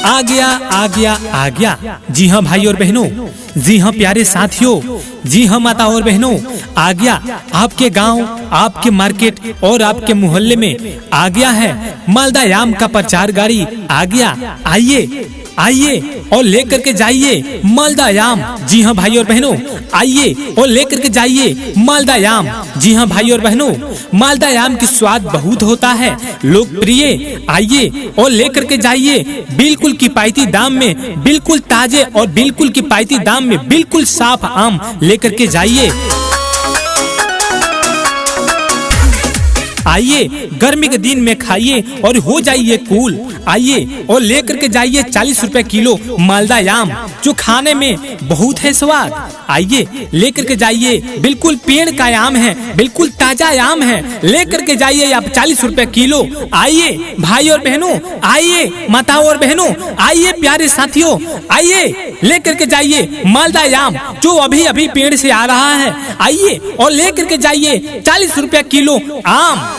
आ गया आ गया आ गया। जी हाँ भाई और बहनों, जी हाँ प्यारे साथियों, जी हाँ माता और बहनों, आ गया आपके गांव, आपके मार्केट और आपके मोहल्ले में आ गया है मालदा आम का प्रचार गाड़ी। आ गया, आइए आइए और लेकर के जाइए मालदा आम। जी हाँ भाई और बहनों, आइए और लेकर के जाइए मालदा आम। जी हाँ भाई और बहनों, मालदा आम की स्वाद बहुत होता है लोकप्रिय। आइए और लेकर के जाइए बिल्कुल किफायती दाम में, बिल्कुल ताजे और बिल्कुल किफायती दाम में बिल्कुल साफ आम लेकर के जाइए। आइए गर्मी के दिन में खाइए और हो जाइए कूल। आइए और लेकर के जाइए 40 रुपए किलो मालदा आम, जो खाने में बहुत है स्वाद। आइए लेकर के जाइए, बिल्कुल पेड़ का आम है, बिल्कुल ताजा आम है, लेकर के जाइए आप 40 रुपए किलो। आइए भाई और बहनों, आइए माताओं और बहनों, आइए प्यारे साथियों, आइए लेकर के जाइए मालदा आम जो अभी अभी पेड़ से आ रहा है। आइए और लेकर के जाइए 40 रुपए किलो आम।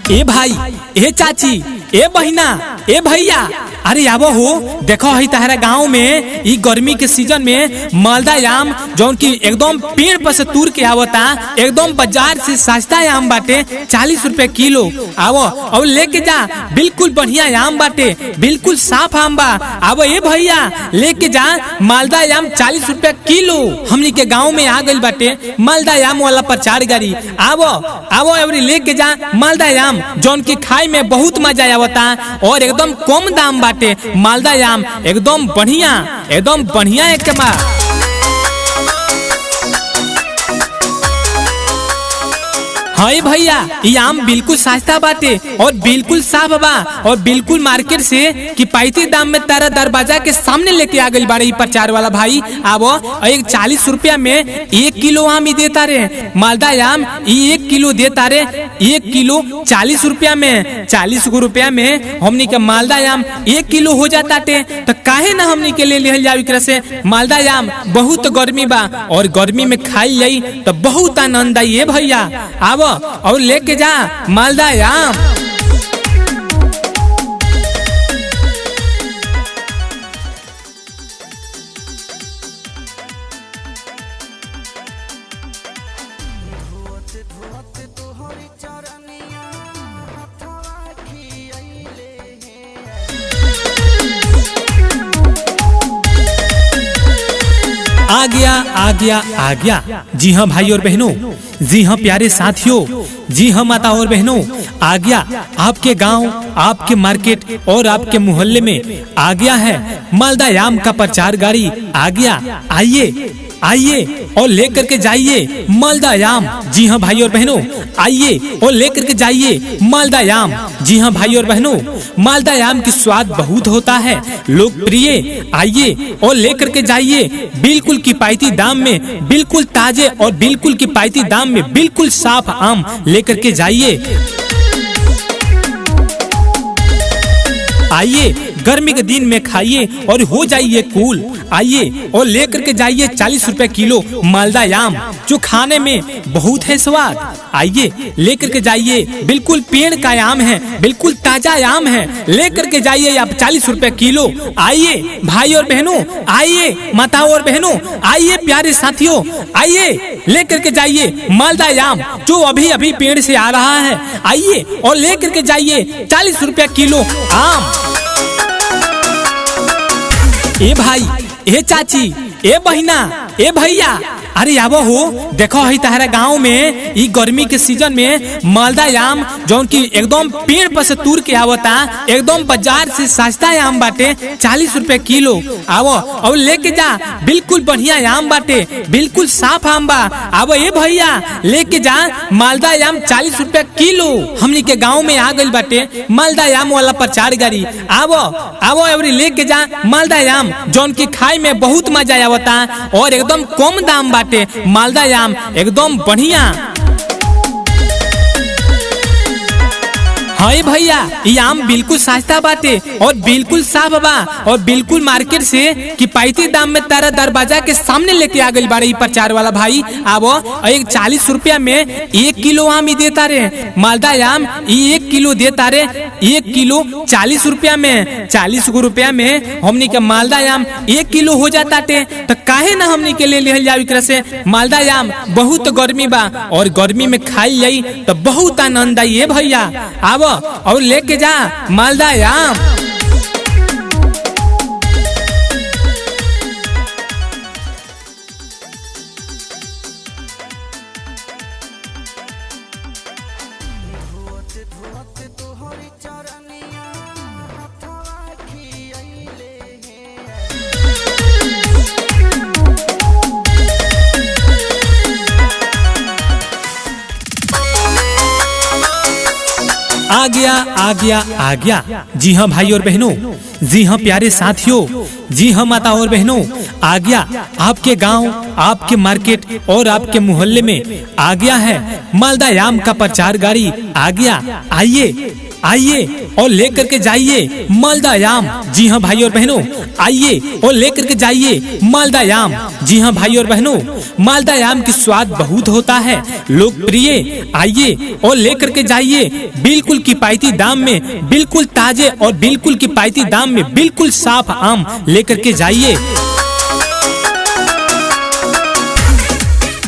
ए भाई, ए चाची, ए बहिना, ए भैया, अरे आबो हो, देखो है तारा गांव में ई गर्मी के सीजन में मालदा आम जौन की एकदम पेड़ पर से तूर के आवता, एकदम बाजार से सस्ता आम बाटे 40 रुपए किलो। आवो और लेके जा, बिल्कुल बढ़िया आम बाटे, बिल्कुल साफ आम बा। आवो ए भैया, लेके जा मालदा आम 40 रुपए किलो। हमनी के गाँव में आ गइल बाटे मालदा आम वाला प्रचार गाड़ी। आवो आवो एवरी लेके जा मालदा आम जौन की खाए में बहुत मजा आवता और एकदम कम दाम बाटे। मालदा आम एकदम बढ़िया एक बा। हाँ भैया, ये आम बिल्कुल सस्ता बाटे और बिल्कुल साफ बा और बिल्कुल मार्केट से किफायती दाम में तारा दरवाजा के सामने लेके आ गई बारे प्रचार वाला भाई। आवो एक 40 रुपया में 1 किलो आम ही देता रे मालदा आम, 1 किलो देता रे, 1 किलो 40 रुपया में। 40 रुपया में हमनी के मालदा आम 1 किलो हो जाता टे, तो काहे ना हमनी के ले लिहल जाओ एकरा से मालदा आम। बहुत गर्मी बा और गर्मी में खाई जाई तो बहुत आनंद आई। भैया आवो और लेके जा मालदा आम। आ गया आ गया आ गया। जी हाँ भाई और बहनों, जी हाँ प्यारे साथियों, जी हाँ माता और बहनों, आ गया आपके गांव, आपके मार्केट और आपके मोहल्ले में आ गया है मालदा आम का प्रचार गाड़ी। आ गया, आइए आइए और लेकर के जाइए मालदा आम। जी हाँ भाई और बहनों, आइए और लेकर के जाइए मालदा आम। जी हाँ भाई और बहनों, मालदा आम की स्वाद बहुत होता है लोकप्रिय। आइए और लेकर के जाइए बिल्कुल किफायती दाम में, बिल्कुल ताजे और बिल्कुल किफायती दाम में बिल्कुल साफ आम लेकर के जाइए। आइए गर्मी के दिन में खाइए और हो जाइए कूल। आइए और लेकर के जाइए 40 रुपए किलो मालदा आम, जो खाने में बहुत है स्वाद। आइए लेकर के जाइए, बिल्कुल पेड़ का आम है, बिल्कुल ताजा आम है, लेकर के जाइए आप 40 रुपए किलो। आइए भाई और बहनों, आइए माताओं और बहनों, आइए प्यारे साथियों, आइए लेकर के जाइए मालदा आम जो अभी अभी पेड़ से आ रहा है। आइए और लेकर के जाइए 40 रुपए किलो आम। ए भाई, ए चाची, ए बहिना, ए भैया, अरे आबो हो, देखो है तारा गांव में ई गर्मी के सीजन में मालदा आम जौन की एकदम पेड़ पर से तूर के आवता, एकदम बाजार से सस्ता आम बाटे 40 रुपए किलो। आवो और लेके जा, बिल्कुल बढ़िया आम बाटे, बिल्कुल साफ आम बा। आवो ए भैया, लेके जा मालदा आम 40 रुपए किलो। हमनी के गाँव में आ गइल बाटे मालदा आम वाला प्रचार गाड़ी। आवो आवो एवरी लेके जा मालदा आम जौन की खाए में बहुत मजा आवता और एकदम कम दाम बाटे। मालदा आम एकदम बढ़िया। हाँ भैया, ये आम बिल्कुल सस्ता बाटे और बिल्कुल साफ बा और बिल्कुल मार्केट से किफायती दाम में तारा दरवाजा के सामने लेके आ गई बारे प्रचार वाला भाई। अब 40 में 1 किलो आम ही देता रे, मालदा आम 1 किलो देता रे, 1 किलो 40 में, 40 रुपया में हमनी के मालदा आम 1 किलो हो जाता टे। तो काहे ना हमनी के ले लिहल जाओ एकरा से मालदा आम। बहुत गर्मी बा और गर्मी में खाई जाई तो बहुत आनंद आई है भैया। अब और लेके जा मालदा आम। आ गया आ गया आ गया। जी हाँ भाई और बहनों, जी हाँ प्यारे साथियों, जी हाँ माता और बहनों, आ गया आपके गांव, आपके मार्केट और आपके मोहल्ले में आ गया है मालदा आम का प्रचार गाड़ी। आ गया, आइए आइए और लेकर के जाइए मालदा आम। जी हाँ भाई और बहनों, आइए और लेकर के जाइए मालदा आम। जी हाँ भाई और बहनों, मालदा आम की स्वाद बहुत होता है लोकप्रिय। आइए और लेकर के जाइए बिल्कुल किफायती दाम में, बिल्कुल ताजे और बिल्कुल किफायती दाम में बिल्कुल साफ आम लेकर के जाइए।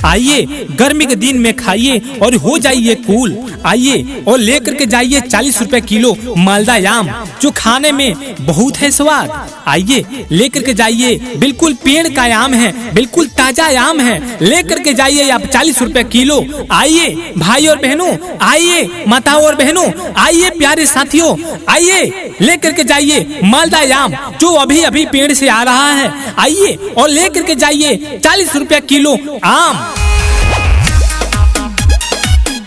आइए गर्मी के दिन में खाइए और हो जाइए कूल। आइए और लेकर के जाइए 40 रुपए किलो मालदा आम, जो खाने में बहुत है स्वाद। आइए लेकर के जाइए, बिल्कुल पेड़ का आम है, बिल्कुल ताजा आम है, लेकर के जाइए आप 40 रुपए किलो। आइए भाई और बहनों, आइए माताओं और बहनों, आइए प्यारे साथियों, आइए लेकर के जाइए मालदा आम जो अभी अभी पेड़ से आ रहा है। आइए और लेकर के जाइए 40 रुपए किलो आम।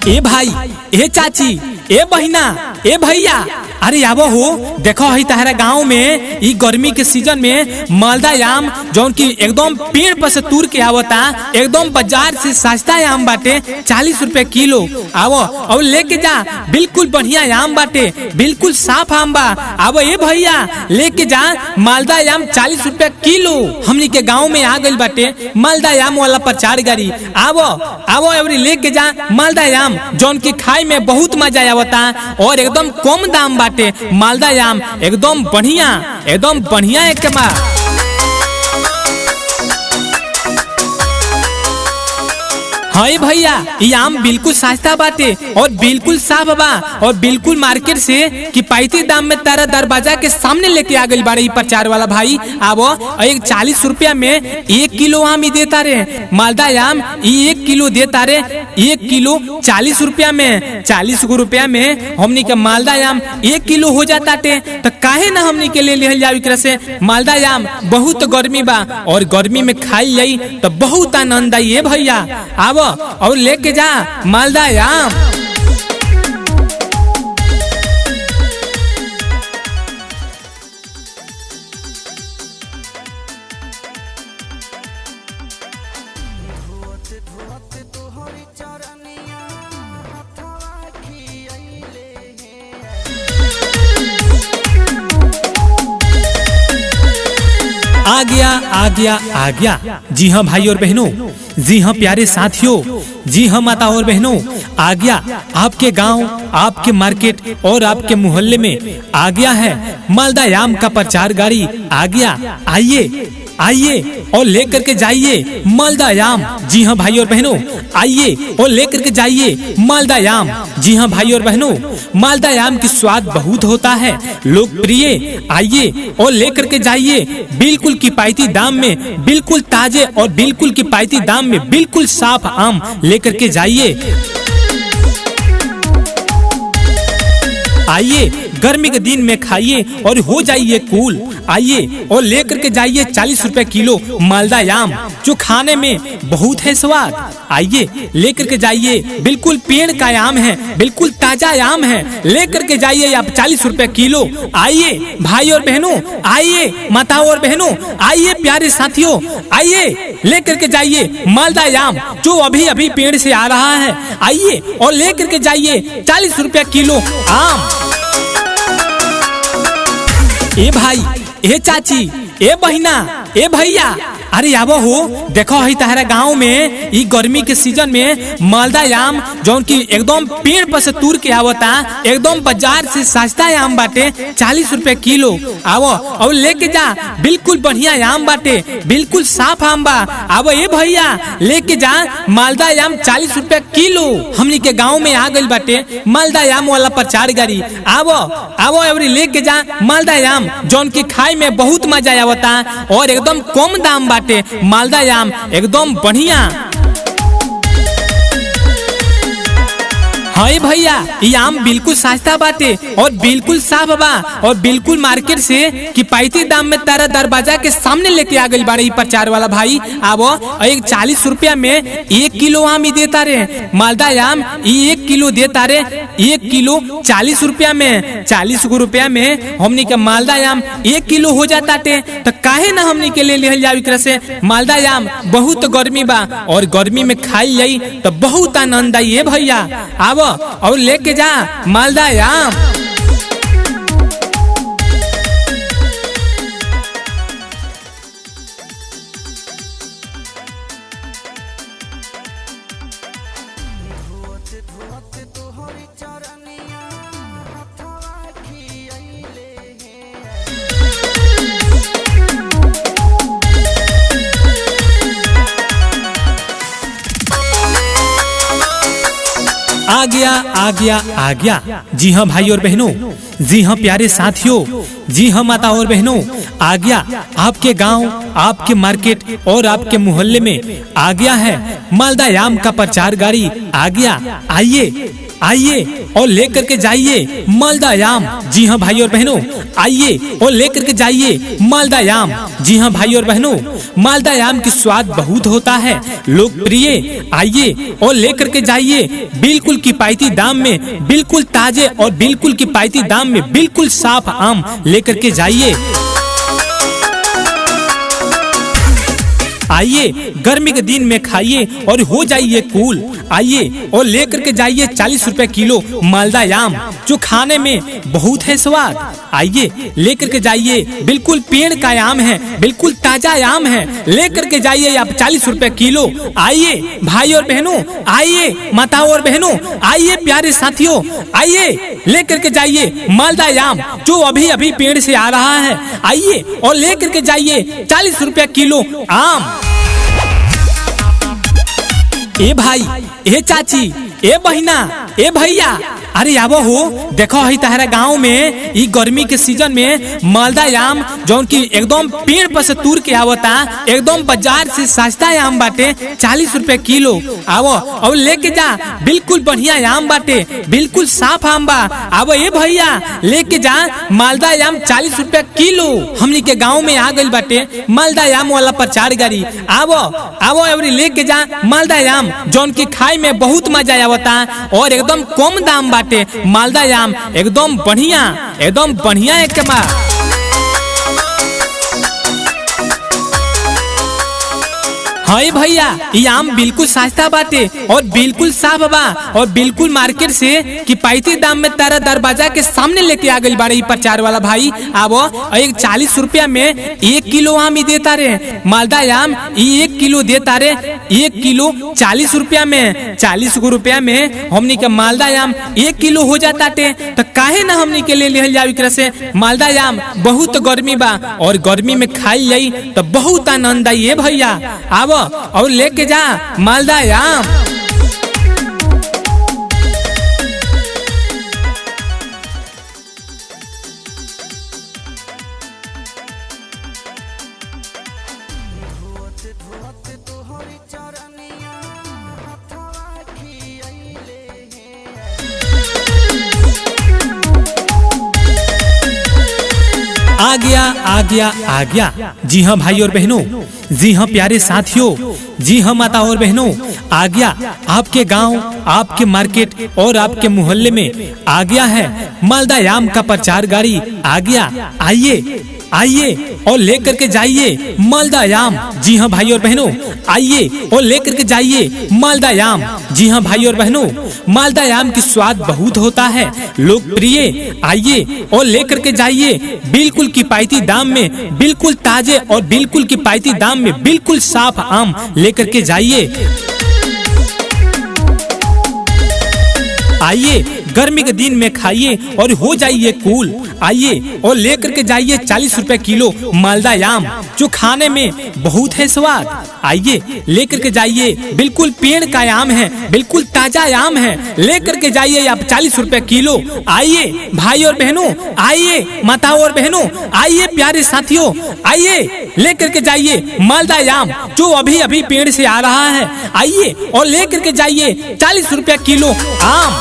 ए भाई, ए चाची, ए बहिना, ए भैया, अरे आबो हो, देखो है तारा गाँव में ई गर्मी के सीजन में मालदा आम जौन की एकदम पेड़ पर से तूर के आवता, एकदम बाजार से सस्ता आम बाटे, 40 रुपए किलो। आवो और लेके जा, बिल्कुल बढ़िया आम बाटे, बिल्कुल साफ आम बा। आवो ए भैया, लेके जा मालदा आम 40 रुपए किलो। हमनी के गाँव में आ गई बाटे मालदा आम वाला प्रचार गाड़ी। आवो आवो एवरी लेके जा मालदा आम जौन की खाई में बहुत मजा आवता और एकदम कम दाम बाटे। मालदा आम एकदम बढ़िया एक बा। हाँ भैया, ये आम बिल्कुल सस्ता बाटे और बिल्कुल साफ बा और बिल्कुल मार्केट से किफायती दाम में तारा दरवाजा के सामने लेके आ गई बारे प्रचार वाला भाई। अब 40 रुपया में 1 किलो आम ही देता रे, मालदा आम 1 किलो देता रे, 1 किलो 40 रुपया में, 40 रुपया में हमनी के मालदा आम 1 किलो हो जाता टे। तो काहे ना हमनी के ले लिहल जाओ एकरा से मालदा आम। बहुत गर्मी बा और गर्मी में खाई जाई तो बहुत आनंद आई है भैया। अब और लेके जा मालदा आम। आ गया आ गया आ गया। जी हाँ भाई और बहनों, जी हाँ प्यारे साथियों, जी हाँ माता और बहनों, आ गया आपके गांव, आपके मार्केट और आपके मोहल्ले में आ गया है मालदा आम का प्रचार गाड़ी। आ गया, आइए आइए और लेकर के जाइए मालदा आम। जी हाँ भाई और बहनों, आइए और लेकर के जाइए मालदा आम। जी हाँ भाई और बहनों, मालदा आम की स्वाद बहुत होता है लोकप्रिय। आइए और लेकर के जाइए बिल्कुल किफायती दाम में, बिल्कुल ताजे और बिल्कुल किफायती दाम में बिल्कुल साफ आम लेकर के जाइए। आइए गर्मी के दिन में खाइए और हो जाइए कूल। आइए और लेकर के जाइए 40 रुपए किलो मालदा आम, जो खाने में बहुत है स्वाद। आइए लेकर के जाइए, बिल्कुल पेड़ का आम है, बिल्कुल ताजा आम है। लेकर के जाइए आप 40 रुपए किलो। आइए भाई और बहनों, आइए माताओं और बहनों, आइए प्यारे साथियों, आइए लेकर के जाइए मालदा आम, जो अभी अभी पेड़ से आ रहा है। आइए और लेकर के जाइए 40 रुपए किलो आम। ए भाई, ए चाची, ए बहिना, ए भैया, अरे आबो हो, देखो है तारा गाँव में ई गर्मी के सीजन में मालदा आम जौन की एकदम पेड़ पर से तूर के आवता, एकदम बाजार से सस्ता आम बाटे, 40 रुपए किलो। आवो और लेके जा, बिल्कुल बढ़िया आम बाटे, बिल्कुल साफ आम बा। आवो ए भैया, लेके जा मालदा आम 40 रुपए किलो। हमनी के गाँव में आ गई बाटे मालदा आम वाला प्रचार गाड़ी। आवो आवो एवरी लेके जा मालदा आम, जौन की खाए में बहुत मजा आवता और एकदम कम दाम बाटे। मालदा आम एकदम बढ़िया। हाँ भैया, ये आम बिल्कुल सस्ता बाटे और बिल्कुल साफ बा और बिल्कुल मार्केट से किफायती दाम में तारा दरवाजा के सामने लेके आ गई बारे प्रचार वाला भाई। आवो, एक 40 रुपया में 1 किलो आम ही देता रे। मालदा आम 1 किलो देता रे, 1 किलो 40 रुपया में। 40 रुपया में हमनी के मालदा आम 1 किलो हो जाता टे, तो काहे ना हमनी के ले लिहल जाओ एकरा से मालदा आम। बहुत गर्मी बा और गर्मी में खाई जाई तो बहुत आनंद आई है भैया। आवो और लेके जा मालदा आम। आ गया आ गया आ गया। जी हाँ भाई और बहनों, जी हाँ प्यारे साथियों, जी हाँ माता और बहनों, आ गया आपके गांव, आपके मार्केट और आपके मोहल्ले में आ गया है मालदा आम का प्रचार गाड़ी। आ गया, आइए आइए और लेकर के जाइए मालदा आम। जी हाँ भाई और बहनों, आइए और लेकर के जाइए मालदा आम। जी हाँ भाई और बहनों, मालदा आम की स्वाद बहुत होता है लोकप्रिय। आइए और लेकर के जाइए बिल्कुल किफायती दाम में, बिल्कुल ताजे और बिल्कुल किफायती दाम में, बिल्कुल साफ आम लेकर के जाइए। आइए गर्मी के दिन में खाइए और हो जाइए कूल। आइए और लेकर के जाइए 40 रुपए किलो मालदा आम, जो खाने में बहुत है स्वाद। आइए लेकर के जाइए, बिल्कुल पेड़ का आम है, बिल्कुल ताजा आम है। लेकर के जाइए आप 40 रुपए किलो। आइए भाई और बहनों, आइए माताओं और बहनों, आइए प्यारे साथियों, आइए लेकर के जाइए मालदा आम, जो अभी अभी पेड़ से आ रहा है। आइए और लेकर के जाइए 40 रुपए किलो आम। ए भाई, ए चाची, ए बहिना, ए भैया, अरे आबो हो, देखो है तारा गाँव में ई गर्मी के सीजन में मालदा आम जौन की एकदम पेड़ पर से तूर के आवता, एकदम बाजार से सस्ता आम बाटे, 40 रुपए किलो। आवो और लेके जा, बिल्कुल बढ़िया आम बाटे, बिल्कुल साफ आम बा। आवो ए भैया, लेके जा मालदा आम 40 रुपए किलो। हमनी के गाँव में आ गई बाटे मालदा आम वाला प्रचार गाड़ी। आवो आवो एवरी लेके जा मालदा आम, जौन की खाए में बहुत मजा आवता और एकदम कम दाम बाटे। मालदा आम एकदम बढ़िया एक कमा। हाँ भैया, ये आम बिल्कुल सस्ता बाटे और बिल्कुल साफ बा और बिल्कुल मार्केट से किफायती दाम में तारा दरवाजा के सामने लेके आ गई बारे प्रचार वाला भाई। आवो, एक 40 रुपया में 1 किलो आम ही देता रे। मालदा आम 1 किलो देता रे, 1 किलो 40 रुपया में। 40 रुपया में हमनी के मालदा आम 1 किलो हो जाता टे, तो काहे ना हमनी के ले लिहल जाओ एकरा से मालदा आम। बहुत गर्मी बा और गर्मी में खाई जाई तो बहुत आनंद आई है भैया। आवो और लेके जा मालदा आम। आ गया आ गया आ गया। जी हाँ भाई और बहनों, जी हाँ प्यारे साथियों, जी हाँ माता और बहनों, आ गया आपके गांव, आपके मार्केट और आपके मोहल्ले में आ गया है मालदा आम का प्रचार गाड़ी। आ गया, आइए आइए और लेकर के जाइए मालदा आम। जी हाँ भाई और बहनों, आइए और लेकर के जाइए मालदा आम। जी हाँ भाई और बहनों, मालदा आम की स्वाद बहुत होता है लोकप्रिय। आइए और लेकर के जाइए बिल्कुल किफायती दाम में, बिल्कुल ताजे और बिल्कुल किफायती दाम में बिल्कुल साफ आम लेकर के जाइए। आइए गर्मी के दिन में खाइए और हो जाइए कूल। आइए और लेकर के जाइए 40 रुपए किलो मालदा आम, जो खाने में बहुत है स्वाद। आइए लेकर के जाइए, बिल्कुल पेड़ का आम है, बिल्कुल ताजा आम है, लेकर के जाइए आप 40 रुपए किलो। आइए भाई और बहनों, आइए माताओं और बहनों, आइए प्यारे साथियों, आइए लेकर के जाइए मालदा आम जो अभी अभी पेड़ से आ रहा है। आइए और लेकर के जाइए 40 रुपए किलो आम।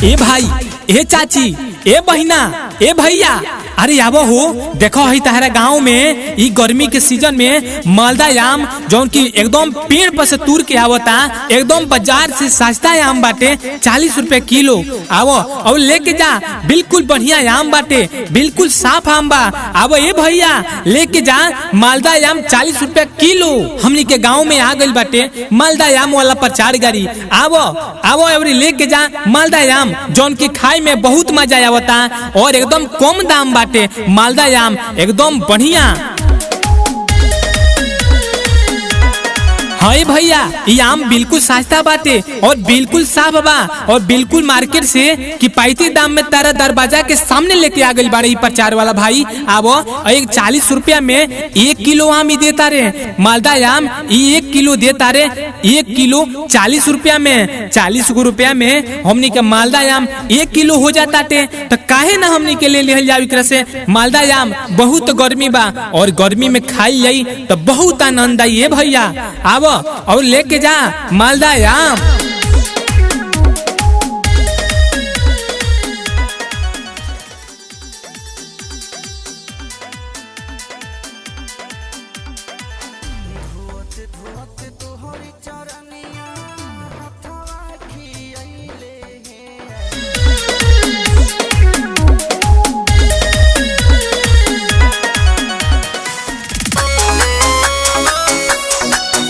ए भाई, ए चाची, ए बहिना, ए भैया, अरे आबो हो, देखो है तारा गांव में ई गर्मी के सीजन में मालदा आम जौन की एकदम पेड़ पर से तूर के आवता, एकदम बाजार से सस्ता आम बाटे, 40 रुपए किलो। आवो और लेके जा, बिल्कुल बढ़िया आम बाटे, बिल्कुल साफ आम बा। आवो ए भैया लेके जा मालदा आम 40 रुपए किलो। हमनी के गाँव में आ गइल बाटे मालदा आम वाला प्रचार गाड़ी। आवो आवो एवरी लेके जा मालदा आम जौन की खाए में बहुत मजा आवता और एकदम कम दाम बाटे। मालदा आम एकदम बढ़िया। हाँ भैया, ये आम बिल्कुल सस्ता बाटे और बिल्कुल साफ बा और बिल्कुल मार्केट से किफायती दाम में तारा दरवाजा के सामने लेके आ गई बारे प्रचार वाला भाई। अब एक 40 रुपया में 1 किलो आम ही देता रे मालदा आम, 1 किलो देता रे, 1 किलो 40 रुपया में। 40 रुपया में हमनी के मालदा आम 1 किलो हो जाता टे, तो काहे ना हमनी के ले जाओ से मालदा आम। बहुत गर्मी बा और गर्मी में खाई जाई तो बहुत आनंद आई है भैया। अब और लेके जा मालदा आम।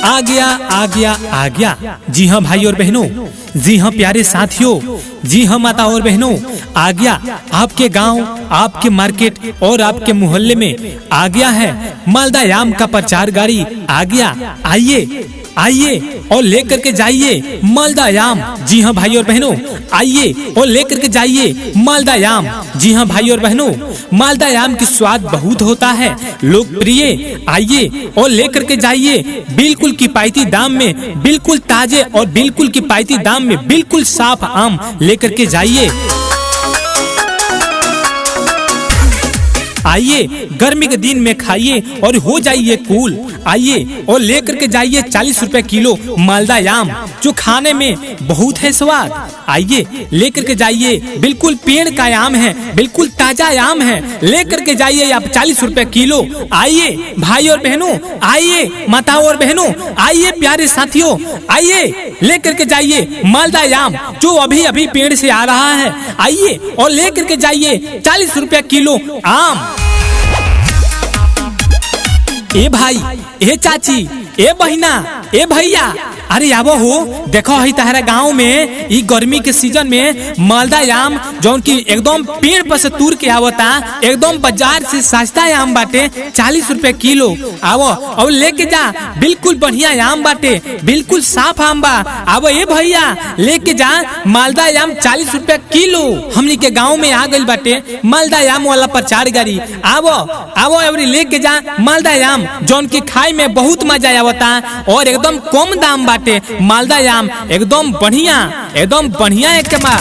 आ गया आ गया आ गया। जी हाँ भाई और बहनों, जी हाँ प्यारे साथियों, जी हाँ माता और बहनों, आ गया आपके गांव, आपके मार्केट और आपके मोहल्ले में आ गया है मालदा आम का प्रचार गाड़ी। आ गया, आइए आइए और लेकर के जाइए मालदा आम। जी हाँ भाई और बहनों, आइए और लेकर के जाइए मालदा आम। जी हाँ भाई और बहनों, मालदा आम की स्वाद बहुत होता है लोकप्रिय। आइए और लेकर के जाइए बिल्कुल किफायती दाम में, बिल्कुल ताजे और बिल्कुल किफायती दाम में बिल्कुल साफ आम लेकर के जाइए। आइए गर्मी के दिन में खाइए और हो जाइए कूल। आइए और लेकर के जाइए 40 रुपए किलो मालदा आम, जो खाने में बहुत है स्वाद। आइए लेकर के जाइए, बिल्कुल पेड़ का आम है, बिल्कुल ताजा आम है, लेकर के जाइए आप 40 रुपए किलो। आइए भाई और बहनों, आइए माताओं और बहनों, आइए प्यारे साथियों, आइए लेकर के जाइए मालदा आम जो अभी अभी पेड़ से आ रहा है। आइए और लेकर के जाइए 40 रुपए किलो आम। ए भाई, ए चाची, ए बहिना, ए भैया, अरे आबो हो, देखो है तारा गांव में ई गर्मी के सीजन में मालदा आम जौन की एकदम पेड़ पर से तूर के आवता, एकदम बाजार से सस्ता आम बाटे, 40 रुपए किलो। आवो और लेके जा, बिल्कुल बढ़िया आम बाटे, बिल्कुल साफ आम बा। आवो ए भैया लेके जा मालदा आम 40 रुपए किलो। हमनी के गाँव में आ गई बाटे मालदा आम वाला प्रचार गाड़ी। आवो आवो एवरी लेके जा मालदा आम जौन की खाए में बहुत मजा आवता और एकदम कम दाम बाटे। मालदा आम एकदम बढ़िया एक बा।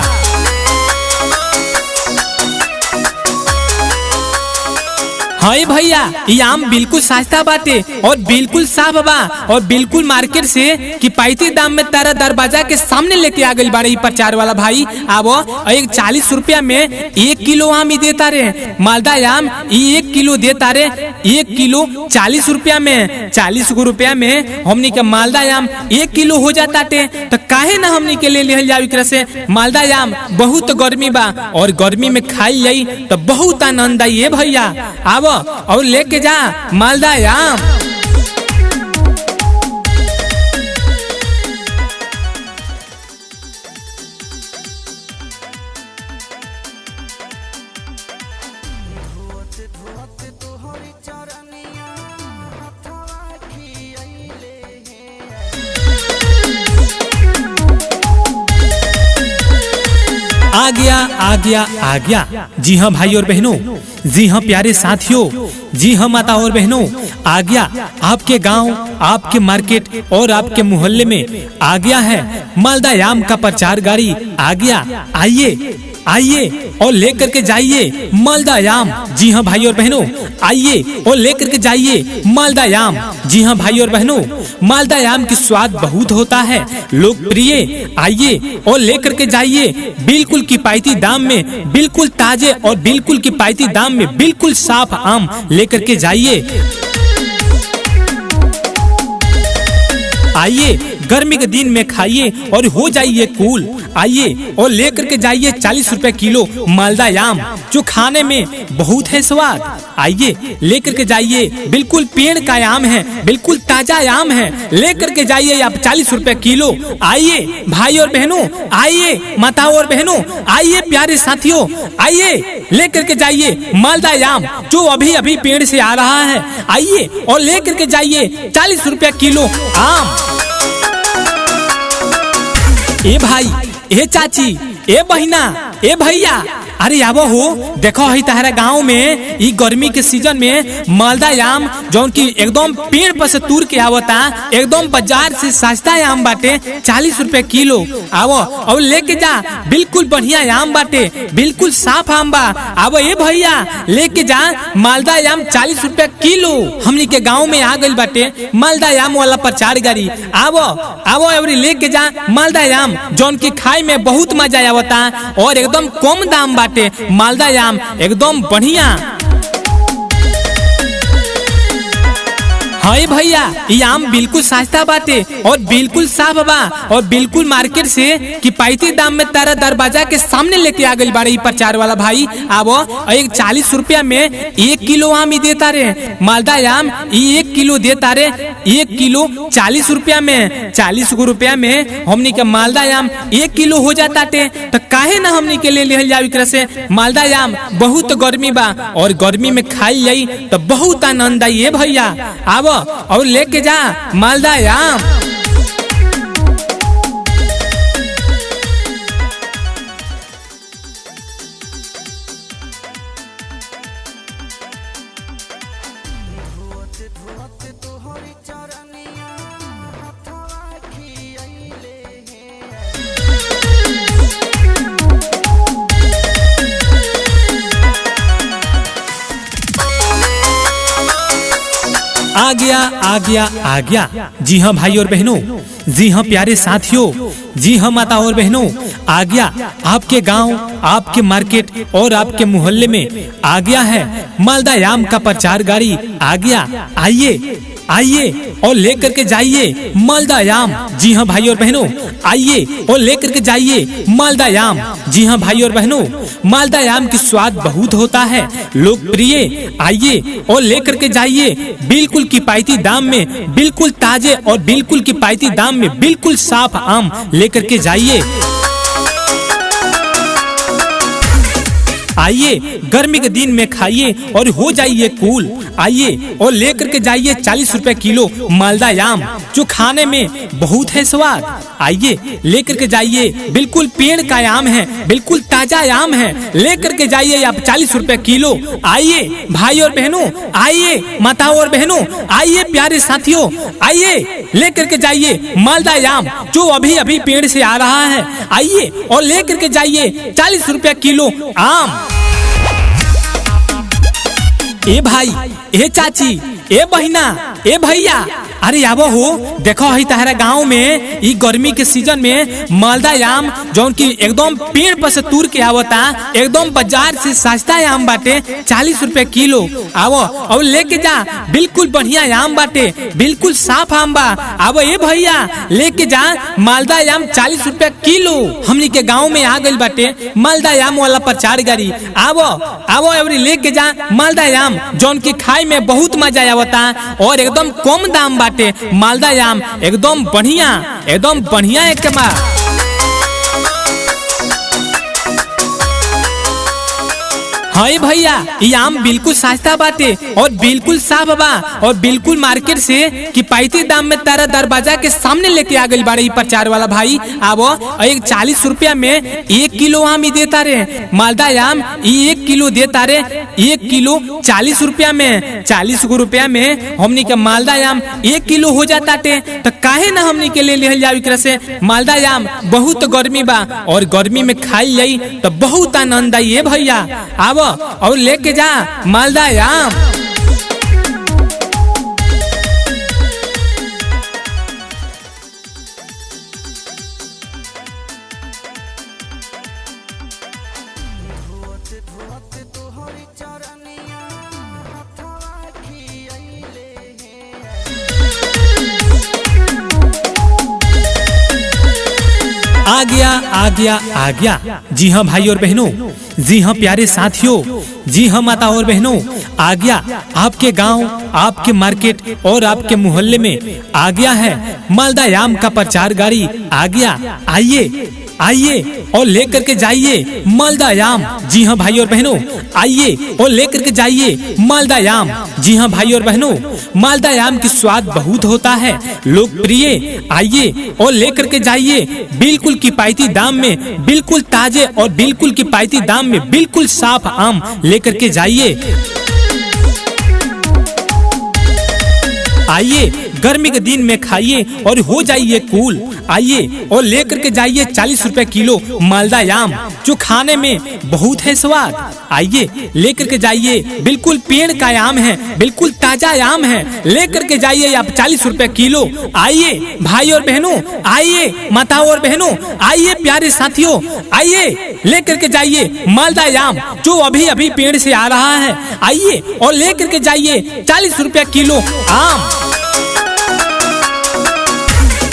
हाँ भैया, ये आम बिल्कुल सस्ता बाटे और बिल्कुल साफ बा और बिल्कुल मार्केट से किफायती दाम में तारा दरवाजा के सामने लेके आ गई बारे प्रचार वाला भाई। अब एक 40 रुपया में 1 किलो आम ही देता रे, मालदा आम 1 किलो देता रे, 1 किलो 40 रुपया में, 40 रुपया में हमनी के मालदा आम 1 किलो हो जाता टे। तो काहे ना हमनी के ले लिहल जाए एकरा से मालदा आम। बहुत गर्मी बा और गर्मी में खाई जाई तो बहुत आनंद आई भैया। अब और लेके जा मालदा आम। आ गया आ गया आ गया। जी हाँ भाई और बहनों, जी हाँ प्यारे साथियों, जी हाँ माता और बहनों, आ गया आपके गांव, आपके मार्केट और आपके मोहल्ले में आ गया है मालदा आम का प्रचार गाड़ी। आ गया, आइए आइए और लेकर के जाइए मालदा आम। जी हाँ भाई और बहनों, आइए और लेकर के जाइए मालदा आम। जी हाँ भाई और बहनों, मालदा आम की स्वाद बहुत होता है लोकप्रिय। आइए और लेकर के जाइए बिल्कुल किफायती दाम में, बिल्कुल ताजे और बिल्कुल किफायती दाम में, बिल्कुल साफ आम लेकर के जाइए। आइए गर्मी के दिन में खाइए और हो जाइए कूल। आइए और लेकर के जाइए 40 रुपए किलो मालदा आम, जो खाने में बहुत है स्वाद। आइए लेकर के जाइए, बिल्कुल पेड़ का आम है, बिल्कुल ताजा आम है, लेकर के जाइए आप 40 रुपए किलो। आइए भाई और बहनों, आइए माताओं और बहनों, आइए प्यारे साथियों, आइए लेकर के जाइए मालदा आम, जो अभी अभी पेड़ से आ रहा है। आइए और लेकर के जाइए 40 रुपए किलो आम। ए भाई, ए चाची, ए बहिना, ए भैया, अरे आबो हो, देखो है तारा गांव में ई गर्मी के सीजन में मालदा आम जौन की एकदम पेड़ पर से तूर के आवता, एकदम बाजार से सस्ता आम बाटे, 40 रुपए किलो। आवो और लेके जा, बिल्कुल बढ़िया आम बाटे, बिल्कुल साफ आम बा। आवो ए भैया, लेके जा मालदा आम 40 रुपए किलो। हमनी के गाँव में आ गई बाटे मालदा आम वाला प्रचार गाड़ी। आवो आवो एवरी लेके जा मालदा आम, जौन की खाए में बहुत मजा आवता और एकदम कम दाम बाटे। मालदा आम एकदम बढ़िया। हाँ भैया, ये आम बिल्कुल सस्ता बाटे और बिल्कुल साफ बा और बिल्कुल मार्केट से किफायती दाम में तारा दरवाजा के सामने लेके आ गई बारे प्रचार वाला भाई। अब एक 40 रुपया में 1 किलो आम ही देता रे, मालदा आम 1 किलो देता रे, 1 किलो 40 रुपया में, 40 रुपया में हमनी के मालदा आम 1 किलो हो जाता टे। तो काहे ना हमनी के ले लिहल जाए एकरा से मालदा आम। बहुत गर्मी बा और गर्मी में खाई जाई तो बहुत आनंद आई भैया। अब और लेके जा मालदा आम। आ गया आ गया आ गया। जी हाँ भाई और बहनों, जी हाँ प्यारे साथियों, जी हाँ माता और बहनों, आ गया आपके गांव, आपके मार्केट और आपके मोहल्ले में आ गया है मालदा आम का प्रचार गाड़ी। आ गया, आइए आइए और लेकर के जाइए मालदा आम। जी हाँ भाई और बहनों, आइए और लेकर के जाइए मालदा आम। जी हाँ भाई और बहनों, मालदा आम की स्वाद बहुत होता है लोकप्रिय। आइए और लेकर के जाइए बिल्कुल किफायती दाम में, बिल्कुल ताजे और बिल्कुल किफायती दाम में, बिल्कुल साफ आम लेकर के जाइए। आइए गर्मी के दिन में खाइए और हो जाइए कूल। आइए और लेकर के जाइए 40 रुपए किलो मालदा आम, जो खाने में बहुत है स्वाद। आइए लेकर के जाइए, बिल्कुल पेड़ का आम है, बिल्कुल ताजा आम है, लेकर के जाइए आप 40 रुपए किलो। आइए भाई और बहनों, आइए माताओं और बहनों, आइए प्यारे साथियों, आइए लेकर के जाइए मालदा आम, जो अभी अभी पेड़ से आ रहा है। आइए और लेकर के जाइए 40 रुपए किलो आम। ए भाई, ए चाची, ए बहिना, ए भैया, अरे आबो हो, देखो है तहरा गाँव में ई गर्मी के सीजन में मालदा आम जौन की एकदम पेड़ पर से तूर के आवता, एकदम बाजार से सस्ता आम बाटे, 40 रुपए किलो। आवो और लेके जा, बिल्कुल बढ़िया आम बाटे, बिल्कुल साफ आम बा। आवो ए भैया, लेके जा मालदा आम 40 रुपए किलो। हमनी के गाँव में आ गई बाटे मालदा आम वाला प्रचार गाड़ी। आवो आवो एवरी लेके जा मालदा आम जौन की खाई में बहुत मजा आवता और एकदम कम दाम बाटे। मालदा आम एकदम बढ़िया एक बा। हाँ भैया, ये आम बिल्कुल सस्ता बाटे और बिल्कुल साफ बा और बिल्कुल मार्केट से किफायती दाम में तारा दरवाजा के सामने लेके आ गई बाड़े प्रचार वाला भाई। आवो, 40 रुपया में 1 किलो आम ही देता रे। मालदा आम 1 किलो देता रे, 1 किलो 40 रुपया में। 40 रुपया में हमनी के मालदा आम 1 किलो हो जाता टे, तो काहे ना हमनी के ले जाओ एकरा से। मालदा आम बहुत गर्मी बा और गर्मी में खाई जाई तो बहुत आनंद आई है भैया। आवो और लेके जा मालदा आम। आ गया। जी हाँ भाई और बहनों, जी हाँ प्यारे साथियों, जी हाँ माता और बहनों, आ गया आपके गांव, आपके मार्केट और आपके मोहल्ले में आ गया है मालदा आम का प्रचार गाड़ी। आ गया, आइए और लेकर के जाइए मालदा आम। जी हाँ भाई और बहनों, आइए और लेकर के जाइए मालदा आम। जी हाँ भाई और बहनों, मालदा आम की स्वाद बहुत होता है लोकप्रिय। आइए और लेकर के जाइए बिल्कुल किफायती दाम में, बिल्कुल ताजे और बिल्कुल किफायती दाम में, बिल्कुल साफ आम लेकर के जाइए। आइए गर्मी के दिन में खाइए और हो जाइए कूल। आइए और लेकर के जाइए 40 रुपए किलो मालदा आम, जो खाने में बहुत है स्वाद। आइए लेकर के जाइए, बिल्कुल पेड़ का आम है, बिल्कुल ताजा आम है, लेकर के जाइए आप 40 रुपए किलो। आइए भाई और बहनों, आइए माताओं और बहनों, आइए प्यारे साथियों, आइए लेकर के जाइए मालदा आम जो अभी अभी पेड़ से आ रहा है। आइए और लेकर के जाइए 40 रुपए किलो आम।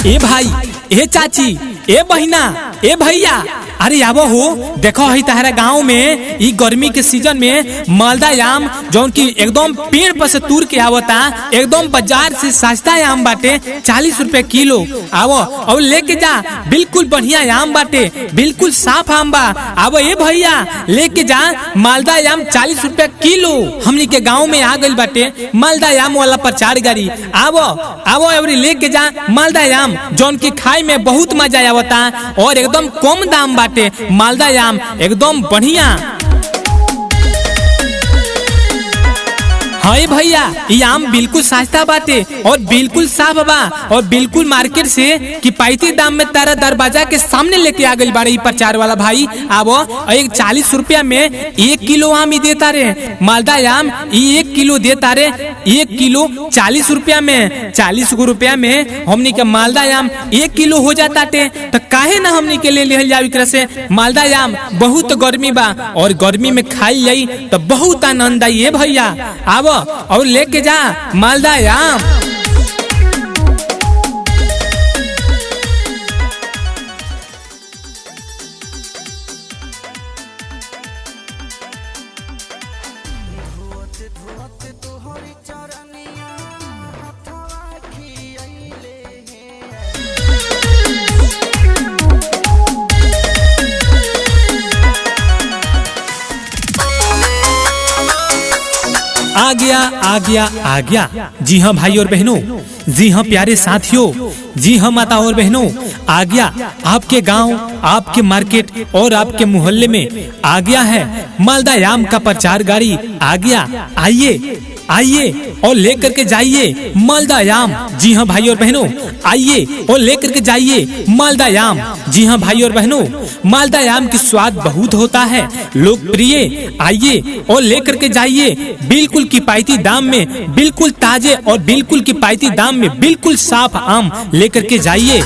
ए भाई, ए चाची, ए बहिना, ए भैया, अरे आबो हो, देखो है तहरा गाँव में ई गर्मी के सीजन में मालदा आम जौन की एकदम पेड़ पर से तूर के आवता, एकदम बाजार से सस्ता आम बाटे, 40 रुपए किलो। आवो और लेके जा, बिल्कुल बढ़िया आम बाटे, बिल्कुल साफ आम बा। आवो ए भैया, लेके जा मालदा आम 40 रुपए किलो। हमनी के गाँव में आ गई बाटे मालदा आम वाला प्रचार गाड़ी। आवो आवो एवरी लेके जा मालदा आम जौन की खाई में बहुत मजा आवता और एकदम कम दाम बाटे। मालदा आम एकदम बढ़िया। हाँ भैया, ये आम बिल्कुल सस्ता बाटे और बिल्कुल साफ बा और बिल्कुल मार्केट से किफायती दाम में तारा दरवाजा के सामने लेके आ गई बाड़े प्रचार वाला भाई। आवो, 40 रुपया में 1 किलो आम ही देता रे। मालदा आम 1 किलो देता रे, 1 किलो 40 रुपया में। 40 रुपया में हमनी के मालदा आम 1 किलो हो जाता टे, तो काहे ना हमनी के ले जाओ एकरा से। मालदा आम बहुत गर्मी बा और गर्मी में खाई जाई तो बहुत आनंद आई है भैया। आवो और लेके जा मालदा आम। आ गया। जी हाँ भाई और बहनों, जी हाँ प्यारे साथियों, जी हाँ माता और बहनों, आ गया आपके गांव, आपके मार्केट और आपके मोहल्ले में आ गया है मालदा आम का प्रचार गाड़ी। आ गया, आइए और लेकर के जाइए मालदा आम। जी हाँ भाई और बहनों, आइए और लेकर के जाइए मालदा आम। जी हाँ भाई और बहनों, मालदा आम की स्वाद बहुत होता है लोकप्रिय। आइए और लेकर के जाइए बिल्कुल किफायती दाम में, बिल्कुल ताजे और बिल्कुल किफायती दाम में बिल्कुल साफ आम लेकर के जाइए।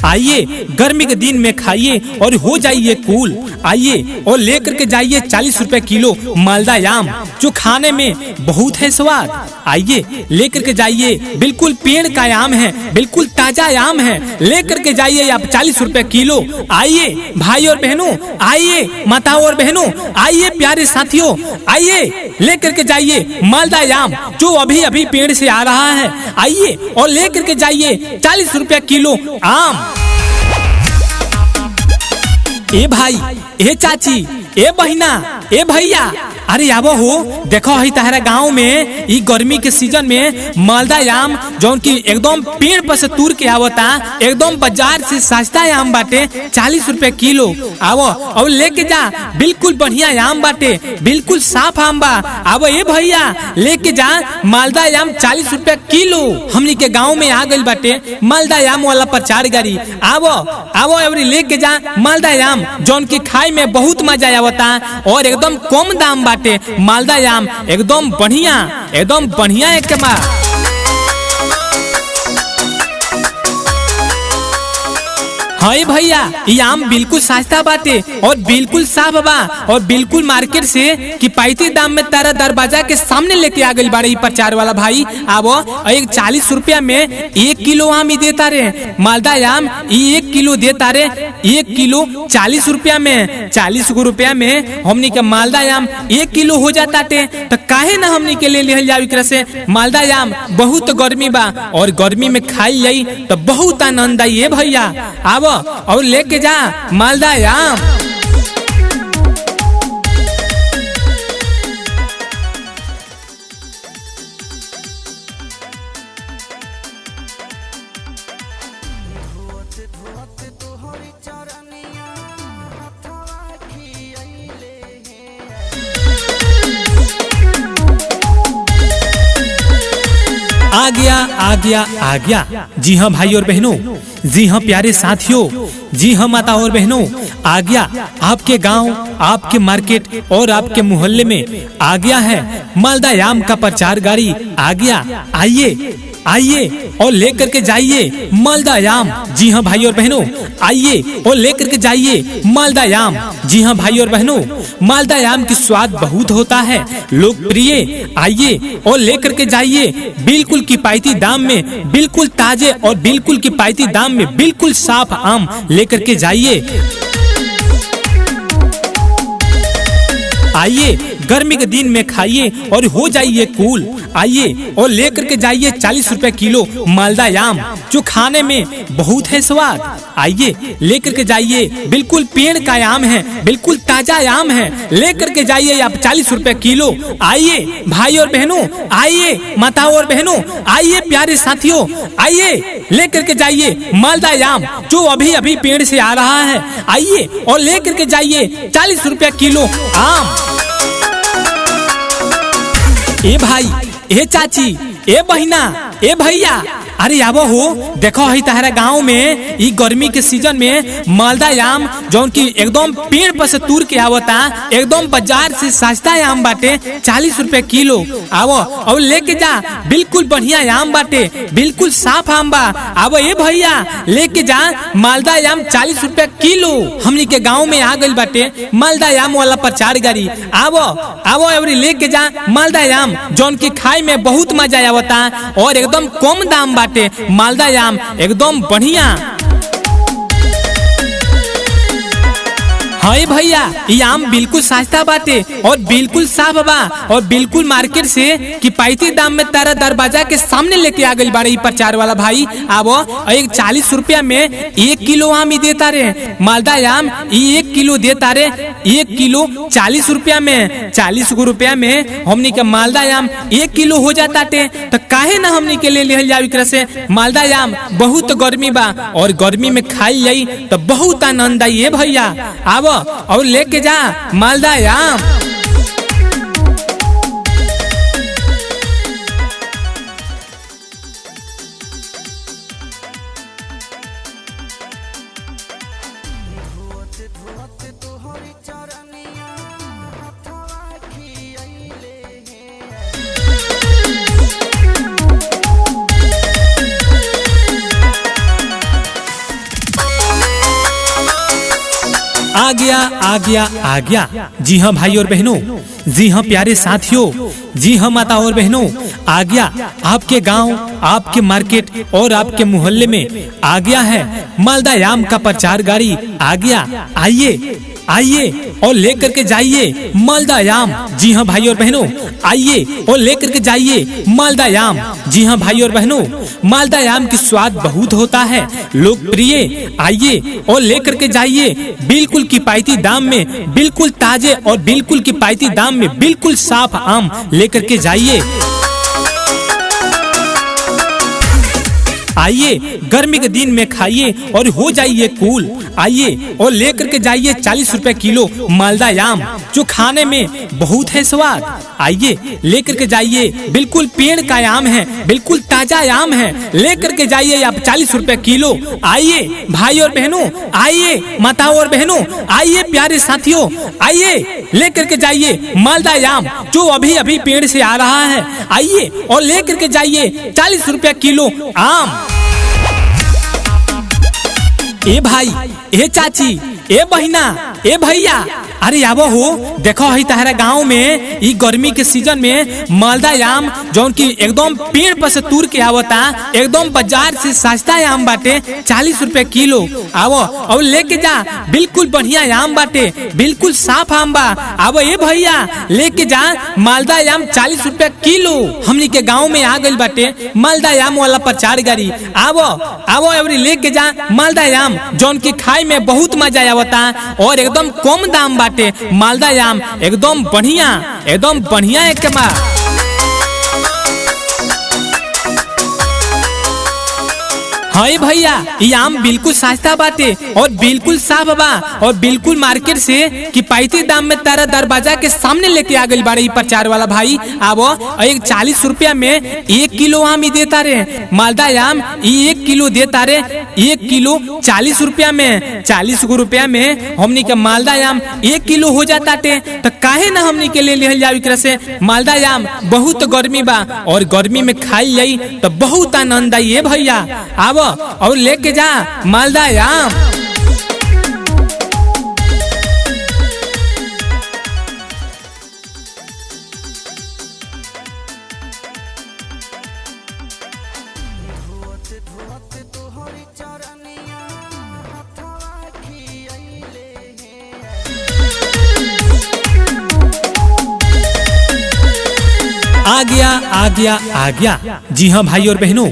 आइए गर्मी के दिन में खाइए और हो जाइए कूल। आइए और लेकर के जाइए 40 रुपए किलो मालदा आम, जो खाने में बहुत है स्वाद। आइए लेकर के जाइए, बिल्कुल पेड़ का आम है, बिल्कुल ताजा आम है, लेकर के जाइए आप 40 रुपए किलो। आइए भाई और बहनों, आइए माताओं और बहनों, आइए प्यारे साथियों, आइए लेकर के जाइए मालदा आम जो अभी अभी पेड़ से आ रहा है। आइए और लेकर के जाइए 40 रुपए किलो आम। ए भाई, ए चाची, ए बहिना, ए भैया, अरे आबो हो, देखो है तारा गाँव में ई गर्मी के सीजन में मालदा आम जौन की एकदम पेड़ पर से तूर के आवता, एकदम बाजार से सस्ता आम बाटे, 40 रुपए किलो। आवो और लेके जा, बिल्कुल बढ़िया आम बाटे, बिल्कुल साफ आम बा। आवो ए भैया, लेके जा मालदा आम 40 रुपए किलो। हमनी के गाँव में आ गई बाटे मालदा आम वाला प्रचार गाड़ी। आवो आवो एवरी लेके जा मालदा आम जौन की खाए में बहुत मजा आवता और एकदम कम दाम बाटे। मालदा आम एकदम बढ़िया एक बा। हाँ भैया, ये आम बिल्कुल सस्ता बाटे और बिल्कुल साफ बा और बिल्कुल मार्केट से किफायती दाम में तारा दरवाजा के सामने लेके आ गई बाड़े प्रचार वाला भाई। अब एक 40 रुपया में 1 किलो आम ही देता रे मालदा आम, 1 किलो देता रे, 1 किलो 40 रुपया में, 40 रुपया में हमनी के मालदा आम 1 किलो हो जाता टे। तो काहे ना हमनी के ले लिहल जाओ एकरा से मालदा आम। बहुत गर्मी बा और गर्मी में खाई जाई तो बहुत आनंद आई है भैया। अब और लेके जा मालदा आम। आ गया। जी हाँ भाई और बहनों, जी हाँ प्यारे साथियों, जी हाँ माता और बहनों, आ गया आपके गांव, आपके मार्केट और आपके मोहल्ले में आ गया है मालदा आम का प्रचार गाड़ी। आ गया, आइए और लेकर के जाइए मालदा आम। जी हाँ भाई और बहनों, आइए और लेकर के जाइए मालदा आम। जी हाँ भाई और बहनों, मालदा आम की स्वाद बहुत होता है लोकप्रिय। आइए और लेकर के जाइए बिल्कुल किफायती दाम में, बिल्कुल ताजे और बिल्कुल किफायती दाम में बिल्कुल साफ आम लेकर के जाइए। आइए गर्मी के दिन में खाइए और हो जाइए कूल। आइए और लेकर के जाइए 40 रुपए किलो मालदा आम, जो खाने में बहुत है स्वाद। आइए लेकर के जाइए, बिल्कुल पेड़ का आम है, बिल्कुल ताजा आम है, लेकर के जाइए आप 40 रुपए किलो। आइए भाई और बहनों, आइए माताओं और बहनों, आइए प्यारे साथियों, आइए लेकर के जाइए मालदा आम जो अभी अभी पेड़ से आ रहा है। आइए और लेकर के जाइए 40 रुपए किलो आम। ए भाई, ए चाची, ए बहिना, ए भैया, अरे आबो हो, देखो है तारा गाँव में ई गर्मी के सीजन में मालदा आम जौन की एकदम पेड़ पर से तूर के आवता, एकदम बाजार से सस्ता आम बाटे, 40 रुपए किलो। आवो और लेके जा, बिल्कुल बढ़िया आम बाटे, बिल्कुल साफ आम बा। आवो ए भैया, लेके जा मालदा आम 40 रुपए किलो। हमनी के गाँव में आ गई बाटे मालदा आम वाला प्रचार गाड़ी। आवो एवरी लेके जा मालदा आम जौन की खाए में बहुत मजा आवता और एकदम कम दाम बाटे। मालदा आम एकदम बढ़िया। हाँ भैया, ये आम बिल्कुल सस्ता बाटे और बिल्कुल साफ बा और बिल्कुल मार्केट से किफायती दाम में तारा दरवाजा के सामने लेके आ गई बाड़े प्रचार वाला भाई। अब एक 40 रुपया में 1 किलो आम ही देता रे मालदा आम, 1 किलो देता रे, 1 किलो 40 रुपया में, 40 रुपया में हमनी के मालदा आम 1 किलो हो जाता टे। तो काहे ना हमनी के ले लिहल जाओ एकरा से मालदा आम। बहुत गर्मी बा और गर्मी में खाई जाई तो बहुत आनंद आई है भैया। अब और लेके जा मालदा आम। आ गया आ गया आ गया। जी हाँ भाई और बहनों, जी हाँ प्यारे साथियों, जी हाँ माता और बहनों, आ गया आपके गांव, आपके मार्केट और आपके मोहल्ले में आ गया है मालदा आम का प्रचार गाड़ी। आ गया, आइए आइए और लेकर के जाइए मालदा आम। जी हाँ भाई और बहनों, आइए और लेकर के जाइए मालदा आम। जी हाँ भाई और बहनों, मालदा आम की स्वाद बहुत होता है लोकप्रिय। आइए और लेकर के जाइए बिल्कुल किफायती दाम में, बिल्कुल ताजे और बिल्कुल किफायती दाम में बिल्कुल साफ आम लेकर के जाइए। आइए गर्मी के दिन में खाइए और हो जाइए कूल। आइए और लेकर के जाइए 40 रुपए किलो मालदा आम, जो खाने में बहुत है स्वाद। आइए लेकर के जाइए, बिल्कुल पेड़ का आम है, बिल्कुल ताजा आम है, लेकर के जाइए आप 40 रुपए किलो। आइए भाई और बहनों, आइए माताओं और बहनों, आइए प्यारे साथियों, आइए लेकर के जाइए मालदा आम जो अभी अभी पेड़ से आ रहा है। आइए और लेकर के जाइए 40 रुपए किलो आम। ए भाई, ए चाची, ए बहिना, ए भैया, अरे आबो हो, देखो है तारा गांव में ई गर्मी के सीजन में मालदा आम जौन की एकदम पेड़ पर से तूर के आवता, एकदम बाजार से सस्ता आम बाटे, 40 रुपए किलो। आवो और लेके जा, बिल्कुल बढ़िया आम बाटे, बिल्कुल साफ आम बा। आवो ए भैया, लेके जा मालदा आम 40 रुपए किलो। हमनी के गाँव में आ गइल बाटे मालदा आम वाला प्रचार गाड़ी। आवो आवो एवरी लेके जा मालदा आम जौन की खाए में बहुत मजा आवता और एकदम कम दाम बाटे। मालदा आम एकदम बढ़िया एक कमा। हाँ भैया, ये आम बिल्कुल सस्ता बाटे और बिल्कुल साफ बा और बिल्कुल मार्केट से किफायती दाम में तारा दरवाजा के सामने लेके आ गई बारे प्रचार वाला भाई। अब एक 40 रुपया में 1 किलो आम ही देता रे मालदा आम, 1 किलो देता रे, 1 किलो 40 रुपया में। 40 रुपया में हमनी के मालदा आम 1 किलो हो जाता टे, तो काहे ना हमनी के ले लिहल जाए एकरा से मालदा आम। बहुत गर्मी बा और गर्मी में खाई जाई तो बहुत आनंद आई भैया। अब और लेके जा मालदा आम। आ गया आ गया आ गया। जी हाँ भाई और बहनों,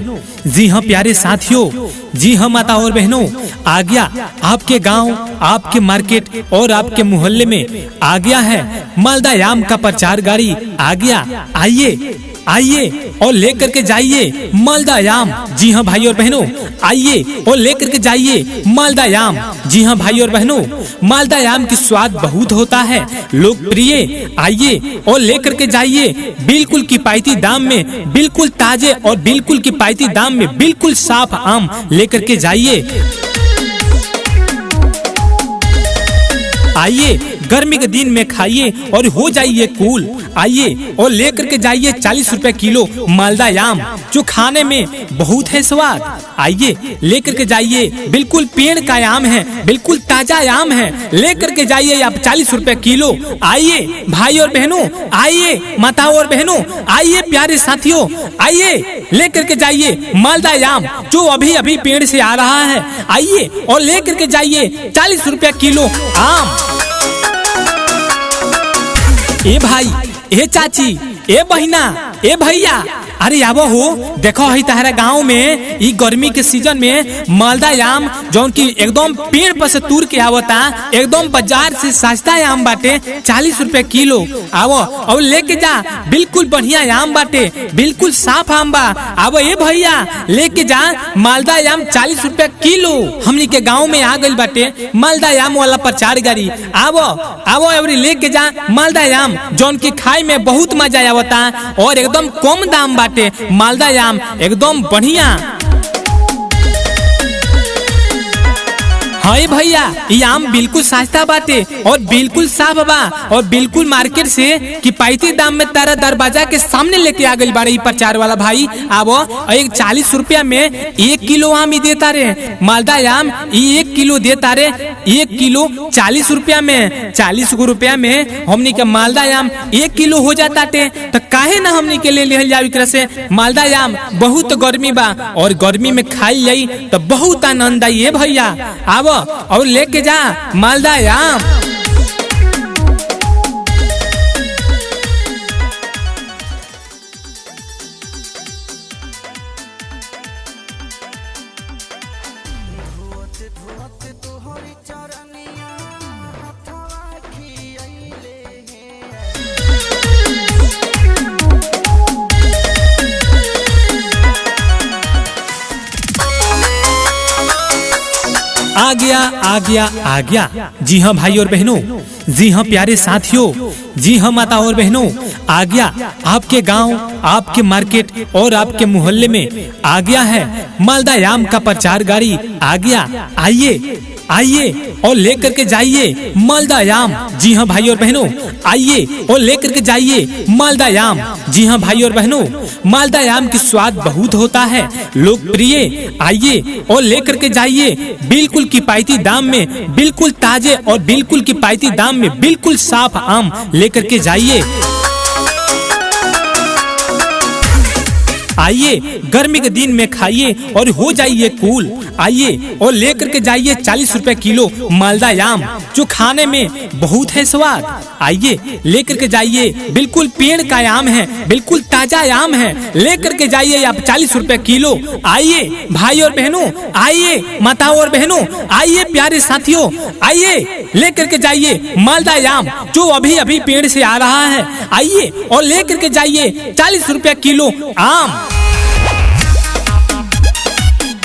जी हाँ प्यारे साथियों, जी हाँ माता और बहनों, आ गया आपके गांव, आपके मार्केट और आपके मोहल्ले में आ गया है मालदा आम का प्रचार गाड़ी। आ गया, आइए आइए और लेकर के जाइए मालदा आम। जी हाँ भाई और बहनों, आइए और लेकर के जाइए मालदा आम। जी हाँ भाई और बहनों, मालदा आम की स्वाद बहुत होता है लोकप्रिय। आइए और लेकर के जाइए बिल्कुल किफायती दाम में, बिल्कुल ताजे और बिल्कुल किफायती दाम में बिल्कुल साफ आम लेकर के जाइए। आइए गर्मी के दिन में खाइए और हो जाइए कूल। आइए और लेकर के जाइए 40 रुपए किलो मालदा आम, जो खाने में बहुत है स्वाद। आइए लेकर के जाइए, बिल्कुल पेड़ का आम है, बिल्कुल ताजा आम है, लेकर के जाइए आप 40 रुपए किलो। आइए भाई और बहनों, आइए माताओं और बहनों, आइए प्यारे साथियों, आइए लेकर के जाइए मालदा आम जो अभी अभी पेड़ से आ रहा है। आइए और लेकर के जाइए 40 रुपए किलो आम। ए भाई, ए चाची, ए बहिना, ए भैया, अरे आबो हो, देखो है तारा गांव में ई गर्मी के सीजन में मालदा आम जौन की एकदम पेड़ पर से तूर के आवता, एकदम बाजार से सस्ता आम बाटे, 40 रुपए किलो। आवो और लेके जा, बिल्कुल बढ़िया आम बाटे, बिल्कुल साफ आम बा। आवो ए भैया, लेके जा मालदा आम 40 रुपए किलो। हमनी के गाँव में आ गइल बाटे मालदा आम वाला प्रचार गाड़ी। आवो आवो एवरी लेके जा मालदा आम जौन की खाए में बहुत मजा आवता और एकदम कम दाम बाटे। मालदा आम एकदम बढ़िया। हाँ हाँ भैया, ये आम बिल्कुल सस्ता बाटे और बिल्कुल साफ बा और बिल्कुल मार्केट से किफायती दाम में तारा दरवाजा के सामने लेके आ गई बारे प्रचार वाला भाई। अब एक 40 रुपया में 1 किलो आम ही देता रे। मालदा आम 1 किलो देता रे, 1 किलो 40 रुपया में। 40 रुपया में हमनी के मालदा आम 1 किलो हो जाता टे, तो काहे ना हमनी के ले लिहल जाए एकरा से। मालदा आम बहुत गर्मी बा और गर्मी में खाई जाई तो बहुत आनंद आई है भैया। अब और लेके जा मालदा आम। आ गया आ गया आ गया। जी हाँ भाई और बहनों, जी हाँ प्यारे साथियों, जी हाँ माता और बहनों, आ गया आपके गांव, आपके मार्केट और आपके मोहल्ले में आ गया है मालदा आम का प्रचार गाड़ी। आ गया, आइए आइए और लेकर के जाइए मालदा आम। जी हाँ भाई और बहनों, आइए और लेकर के जाइए मालदा आम। जी हाँ भाई और बहनों, मालदा आम की स्वाद बहुत होता है लोकप्रिय। आइए और लेकर के जाइए बिल्कुल किफायती दाम में, बिल्कुल ताजे और बिल्कुल किफायती दाम में बिल्कुल साफ आम लेकर के जाइए। आइए गर्मी के दिन में खाइए और हो जाइए कूल। आइए और लेकर के जाइए 40 रुपए किलो मालदा आम, जो खाने में बहुत है स्वाद। आइए लेकर के जाइए, बिल्कुल पेड़ का आम है, बिल्कुल ताजा आम है। लेकर के जाइए आप 40 रुपए किलो। आइए भाई और बहनों, आइए माताओं और बहनों, आइए प्यारे साथियों, आइए लेकर के जाइए मालदा आम, जो अभी अभी पेड़ से आ रहा है। आइए और लेकर के जाइए 40 रुपए किलो आम।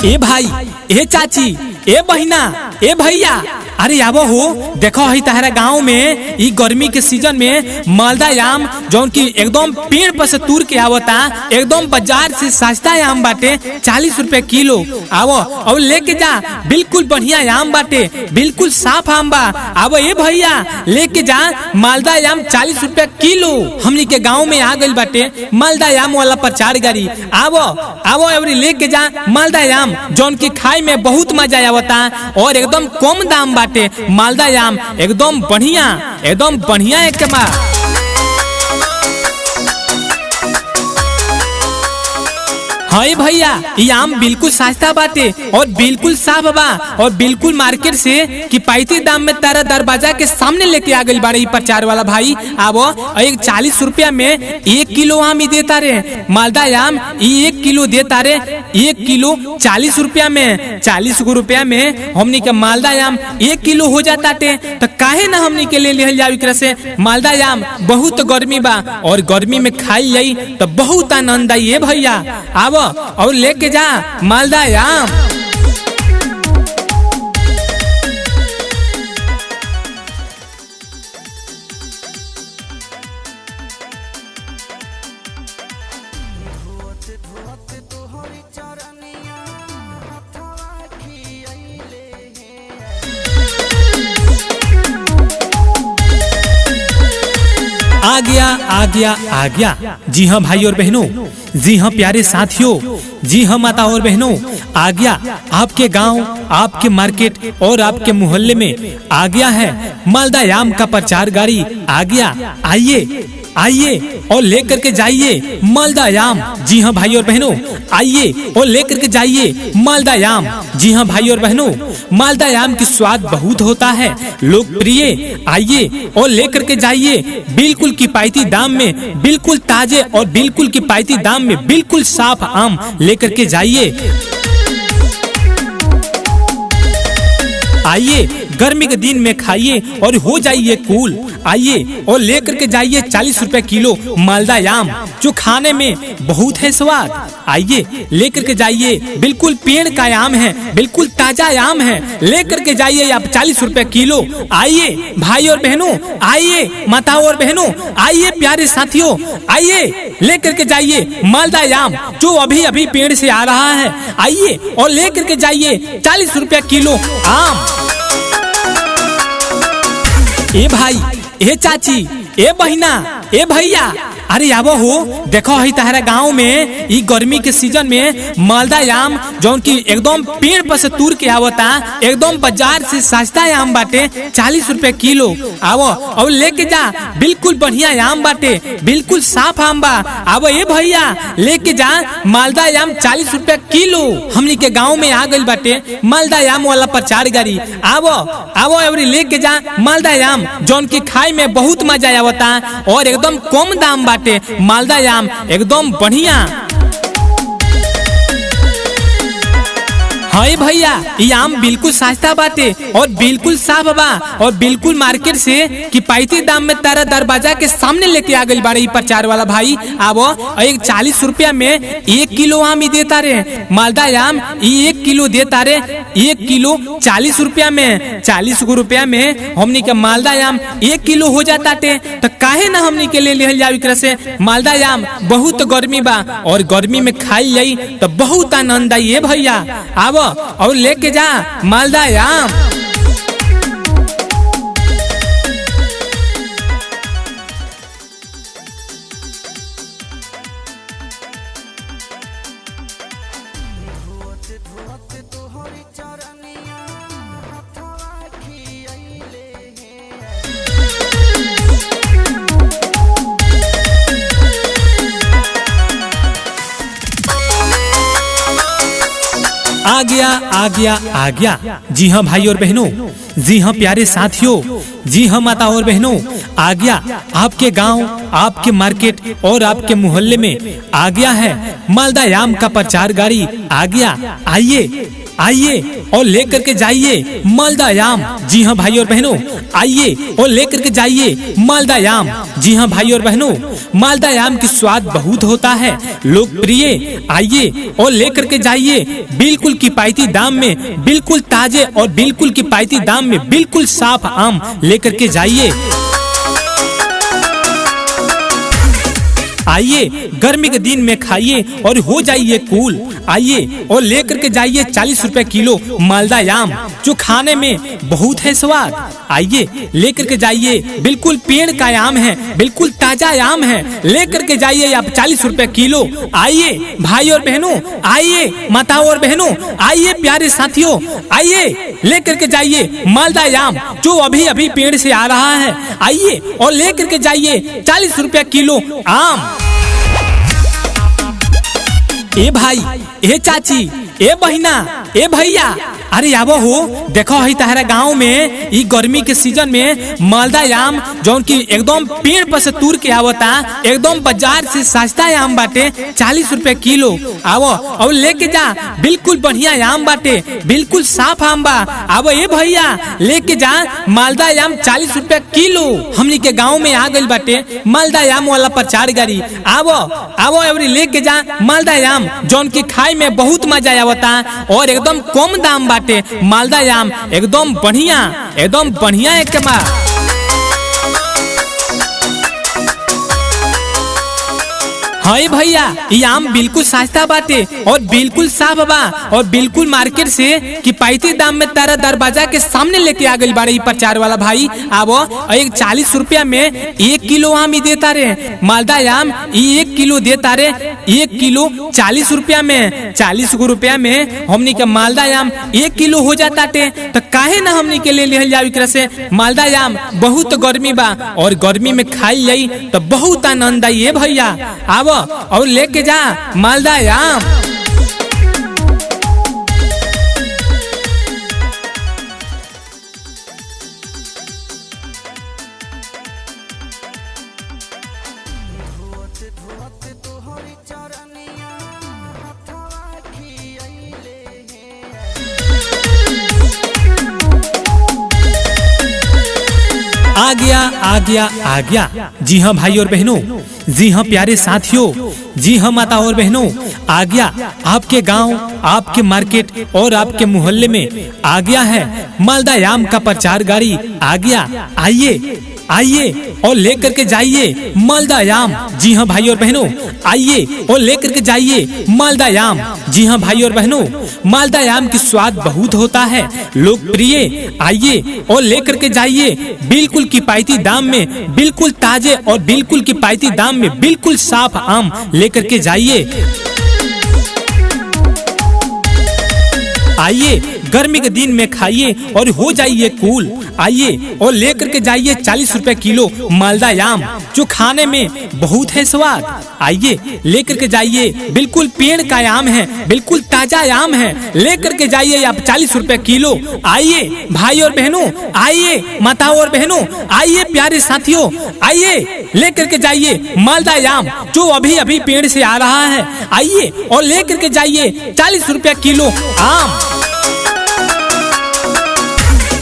ए भाई, ए चाची, ए बहिना, ए भैया, अरे आबो हो, देखो है तारा गांव में ई गर्मी के सीजन में मालदा आम जौन की एकदम पेड़ पर से तूर के आवता, एकदम बाजार से सस्ता आम बाटे 40 रुपए किलो। आवो और लेके जा, बिल्कुल बढ़िया आम बाटे, बिल्कुल साफ आम बा। आवो ए भैया, लेके जा मालदा आम 40 रुपए किलो। हमनी के गाँव में आ गई बाटे मालदा आम वाला प्रचार गाड़ी। आवो आवो एवरी लेके जा मालदा आम, जौन की खाई में बहुत मजा आवता और एकदम कम दाम बाटे। मालदा आम एकदम बढ़िया एक बा। हाँ भैया, ये आम बिल्कुल सस्ता बाटे और बिल्कुल साफ बा और बिल्कुल मार्केट से किफायती दाम में तारा दरवाजा के सामने लेके आ गई बारे प्रचार वाला भाई। अब एक 40 रुपया में 1 किलो आम ही देता रे। मालदा आम 1 किलो देता रे, 1 किलो 40 रुपया में। 40 रुपया में हमनी के मालदा आम 1 किलो हो जाता टे, तो काहे ना हमनी के ले लिहल जाए एकरा से। मालदा आम बहुत गर्मी बा और गर्मी में खाई जाई तो बहुत आनंद आई है भैया। अब और लेके जा मालदा आम। आ गया आ गया आ गया। जी हाँ भाई और बहनों, जी हाँ प्यारे साथियों, जी हाँ माता और बहनों, आ गया आपके गांव, आपके मार्केट और आपके मोहल्ले में आ गया है मालदा आम का प्रचार गाड़ी। आ गया, आइए आइए और लेकर के जाइए मालदा आम। जी हाँ भाई और बहनों, आइए और लेकर के जाइए मालदा आम। जी हाँ भाई और बहनों, मालदा आम की स्वाद बहुत होता है लोकप्रिय। आइए और लेकर के जाइए बिल्कुल किफायती दाम में, बिल्कुल ताजे और बिल्कुल किफायती दाम में बिल्कुल साफ आम लेकर के जाइए। आइए गर्मी के दिन में खाइए और हो जाइए कूल। आइए और लेकर के जाइए 40 रुपए किलो मालदा आम, जो खाने में बहुत है स्वाद। आइए लेकर के जाइए, बिल्कुल पेड़ का आम है, बिल्कुल ताजा आम है। लेकर के जाइए आप 40 रुपए किलो। आइए भाई और बहनों, आइए माताओं और बहनों, आइए प्यारे साथियों, आइए लेकर के जाइए मालदा आम, जो अभी अभी पेड़ से आ रहा है। आइए और लेकर के जाइए 40 रुपए किलो आम। ए भाई, ए चाची, ए बहिना, ए भैया, अरे आबो हो देखो है तहरा गाँव में ई गर्मी के सीजन में मालदा आम जौन की एकदम पेड़ पर से तूर के आवता, एकदम बाजार से सस्ता आम बाटे, 40 रुपए किलो। आवो और लेके जा, बिल्कुल बढ़िया आम बाटे, बिल्कुल साफ आम बा। आवो ए भैया लेके जा मालदा आम 40 रुपए किलो। हमनी के गाँव में आ गई बाटे मालदा आम वाला प्रचार गाड़ी। आवो आवो एवरी लेके जा मालदा आम जौन की खाई में बहुत मजा आवता और एकदम कम दाम बाटे। मालदा आम एकदम बढ़िया। हाँ भैया, ये आम बिल्कुल सस्ता बाटे और बिल्कुल साफ बा और बिल्कुल मार्केट से किफायती दाम में तारा दरवाजा के सामने लेके आ गई बारे प्रचार वाला भाई। आवो 40 रुपया में 1 किलो आम ही देता रे। मालदा आम 1 किलो देता रे, 1 किलो 40 रुपया में। 40 रुपया में हमनी के मालदा आम 1 किलो हो जाता टे, तो काहे ना हमनी के ले लिहल जाए एकरा से। मालदा आम बहुत गर्मी बा और गर्मी में खाई जाई तो बहुत आनंद आई है भैया। आवो और लेके जा मालदा आम। आ गया आ गया आ गया। जी हाँ भाई और बहनों, जी हाँ प्यारे साथियों, जी हाँ माता और बहनों, आ गया आपके गांव, आपके मार्केट और आपके मोहल्ले में आ गया है मालदा आम का प्रचार गाड़ी। आ गया, आइए आइए और लेकर के जाइए मालदा आम। जी हाँ भाई और बहनों, आइए और लेकर के जाइए मालदा आम। जी हाँ भाई और बहनों, मालदा आम की स्वाद बहुत होता है लोकप्रिय। आइए और लेकर के जाइए बिल्कुल किफायती दाम में, बिल्कुल ताजे और बिल्कुल किफायती दाम में, बिल्कुल साफ आम लेकर के जाइए। आइए गर्मी के दिन में खाइए और हो जाइए कूल। आइए और लेकर के जाइए 40 रुपए किलो मालदा आम, जो खाने में बहुत है स्वाद। आइए लेकर के जाइए, बिल्कुल पेड़ का आम है, बिल्कुल ताजा आम है। लेकर के जाइए आप 40 रुपए किलो। आइए भाई और बहनों, आइए माताओं और बहनों, आइए प्यारे साथियों, आइए लेकर के जाइए मालदा आम जो अभी अभी पेड़ से आ रहा है। आइए और लेकर के जाइए 40 रुपए किलो आम। ए भाई, ए चाची, ए बहिना, ए भैया, अरे आबो हो देखो है तहरा गाँव में ई गर्मी के सीजन में मालदा आम जौन की एकदम पेड़ पर से तूर के आवता, एकदम बाजार से सस्ता आम बाटे, 40 रुपए किलो। आवो और लेके जा, बिल्कुल बढ़िया आम बाटे, बिल्कुल साफ आम बा। आवो ए भैया लेके जा मालदा आम 40 रुपए किलो। हमनी के गाँव में आ गई बाटे मालदा आम वाला प्रचार गाड़ी। आवो आवो एवरी लेके जा मालदा आम जौन की खाई में बहुत मजा आवता और एकदम कम दाम बाटे। मालदा आम एकदम बढ़िया एक बा। हाँ भैया, ये आम बिल्कुल सस्ता बाटे और बिल्कुल साफ बा और बिल्कुल मार्केट से किफायती दाम में तारा दरवाजा के सामने लेके आ गई बारे प्रचार वाला भाई। आवो 40 रुपया में 1 किलो आम ही देता रे। मालदा आम 1 किलो देता रे, 1 किलो 40 रुपया में। 40 रुपया में हमनी के मालदा आम 1 किलो हो जाता टे, तो काहे ना हमनी के ले लिहल जाए एकरा से। मालदा आम बहुत गर्मी बा और गर्मी में खाई जाई तो बहुत आनंद आई है भैया। आवो और लेके जा मालदा आम। आ गया आ गया आ गया। जी हाँ भाई और बहनों, जी हाँ प्यारे साथियों, जी हाँ माता और बहनों, आ गया आपके गांव, आपके मार्केट और आपके मोहल्ले में आ गया है मालदा आम का प्रचार गाड़ी। आ गया, आइए आइए और लेकर के जाइए मालदा आम। जी हाँ भाई और बहनों, आइए और लेकर के जाइए मालदा आम। जी हाँ भाई और बहनों, मालदा आम की स्वाद बहुत होता है लोकप्रिय। आइए और लेकर के जाइए बिल्कुल किफायती दाम में, बिल्कुल ताजे और बिल्कुल किफायती दाम में बिल्कुल साफ आम लेकर के जाइए। आइए गर्मी के दिन में खाइए और हो जाइए कूल। आइए और लेकर के जाइए 40 रुपए किलो मालदा आम, जो खाने में बहुत है स्वाद। आइए लेकर के जाइए, बिल्कुल पेड़ का आम है, बिल्कुल ताजा आम है, लेकर के जाइए आप 40 रुपए किलो। आइए भाई और बहनों, आइए माताओं और बहनों, आइए प्यारे साथियों, आइए लेकर के जाइए मालदा आम जो अभी अभी पेड़ से आ रहा है। आइए और लेकर के जाइए 40 रुपए किलो आम।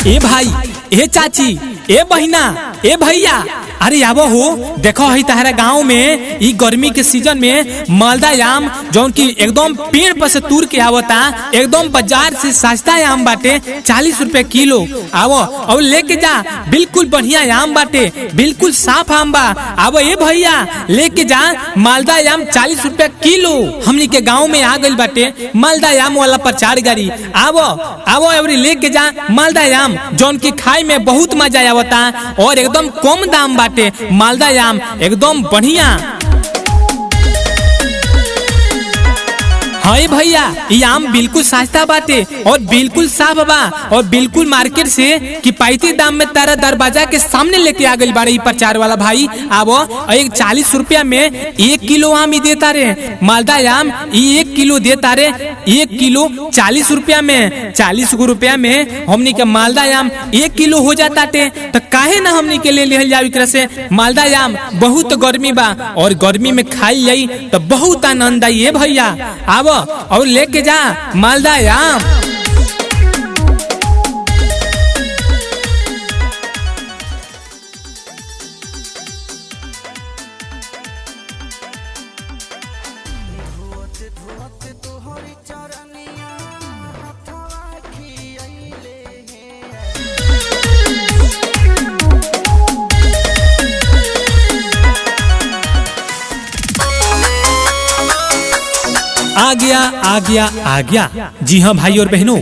ए भाई, ए चाची, ए बहिना, ए भैया, अरे आबो हो, देखो है तारा गाँव में ई गर्मी के सीजन में मालदा आम जौन की एकदम पेड़ पर से तूर के आवता, एकदम बाजार से सस्ता आम बाटे, 40 रुपए किलो। आवो और लेके जा, बिल्कुल बढ़िया आम बाटे, बिल्कुल साफ आम बा। आवो ए भैया, लेके जा मालदा आम 40 रुपए किलो। हमनी के गाँव में आ गई बाटे मालदा आम वाला प्रचार गाड़ी। आवो आवो एवरी लेके जा मालदा आम जौन की खाए में बहुत मजा आवता और एकदम कम दाम बाटे। मालदा आम एकदम बढ़िया। हाँ भैया, ये आम बिल्कुल सस्ता बाटे और बिल्कुल साफ बा और बिल्कुल मार्केट से किफायती दाम में तारा दरवाजा के सामने लेके आ गई बारे प्रचार वाला भाई। अब एक 40 रुपया में 1 किलो आम ही देता रे मालदा आम, 1 किलो देता रे, 1 किलो 40 रुपया में। 40 रुपया में हमनी के मालदा आम 1 किलो हो जाता टे, तो काहे ना हमनी के ले जाओ एकरा से मालदा आम। बहुत गर्मी बा और गर्मी में खाई जाई तो बहुत आनंद आई है भैया। अब और लेके जा मालदा आम। आ गया आ गया आ गया। जी हाँ भाई और बहनों,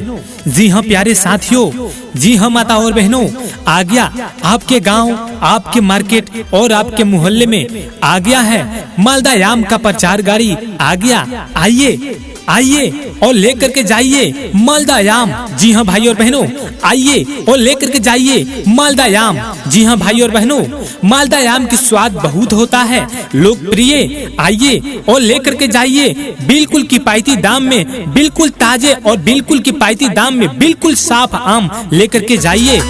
जी हाँ प्यारे साथियों, जी हाँ माता और बहनों, आ गया आपके गांव, आपके मार्केट और आपके मोहल्ले में आ गया है मालदा आम का प्रचार गाड़ी। आ गया, आइए आइए और लेकर के जाइए मालदा आम। जी हाँ भाई और बहनों, आइए और लेकर के जाइए मालदा आम। जी हाँ भाई और बहनों, मालदा आम की स्वाद बहुत होता है लोकप्रिय। आइए और लेकर के जाइए बिल्कुल किफायती दाम में, बिल्कुल ताजे और बिल्कुल किफायती दाम में बिल्कुल साफ आम लेकर के जाइए।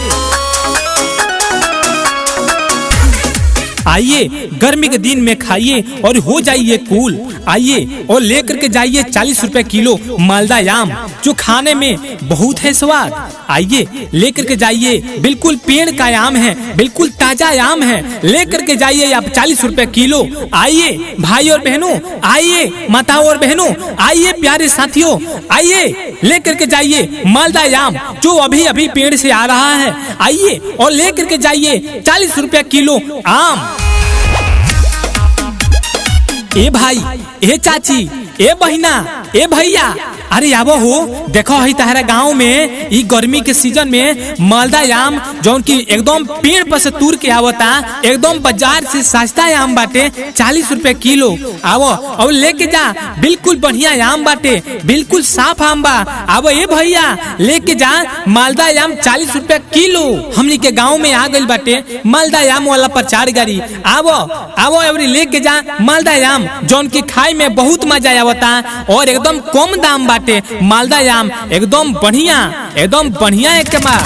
आइए गर्मी के दिन में खाइए और हो जाइए कूल। आइए और लेकर के जाइए 40 रुपए किलो मालदा आम, जो खाने में बहुत है स्वाद। आइए लेकर के जाइए, बिल्कुल पेड़ का आम है, बिल्कुल ताजा आम है, लेकर के जाइए आप 40 रुपए किलो। आइए भाई और बहनों, आइए माताओं और बहनों, आइए प्यारे साथियों, आइए लेकर के जाइए मालदा आम जो अभी अभी पेड़ से आ रहा है। आइए और लेकर के जाइए 40 रुपए किलो आम। ए भाई, ए चाची, ए बहिना, ए भैया, अरे आबो हो, देखो है तारा गाँव में ई गर्मी के सीजन में मालदा आम जौन की एकदम पेड़ पर से तूर के आवता, एकदम बाजार से सस्ता आम बाटे, 40 रुपए किलो। आवो और लेके जा, बिल्कुल बढ़िया आम बाटे, बिल्कुल साफ आम बा। आवो ए भैया, लेके जा मालदा आम 40 रुपए किलो। हमनी के गाँव में आ गई बाटे मालदा आम वाला प्रचार गाड़ी। आवो आवो एवरी लेके जा मालदा आम जौन की खाए में बहुत मजा आवता और एकदम कम दाम बाटे। मालदा आम एकदम बढ़िया, एकदम बढ़िया एक कमा।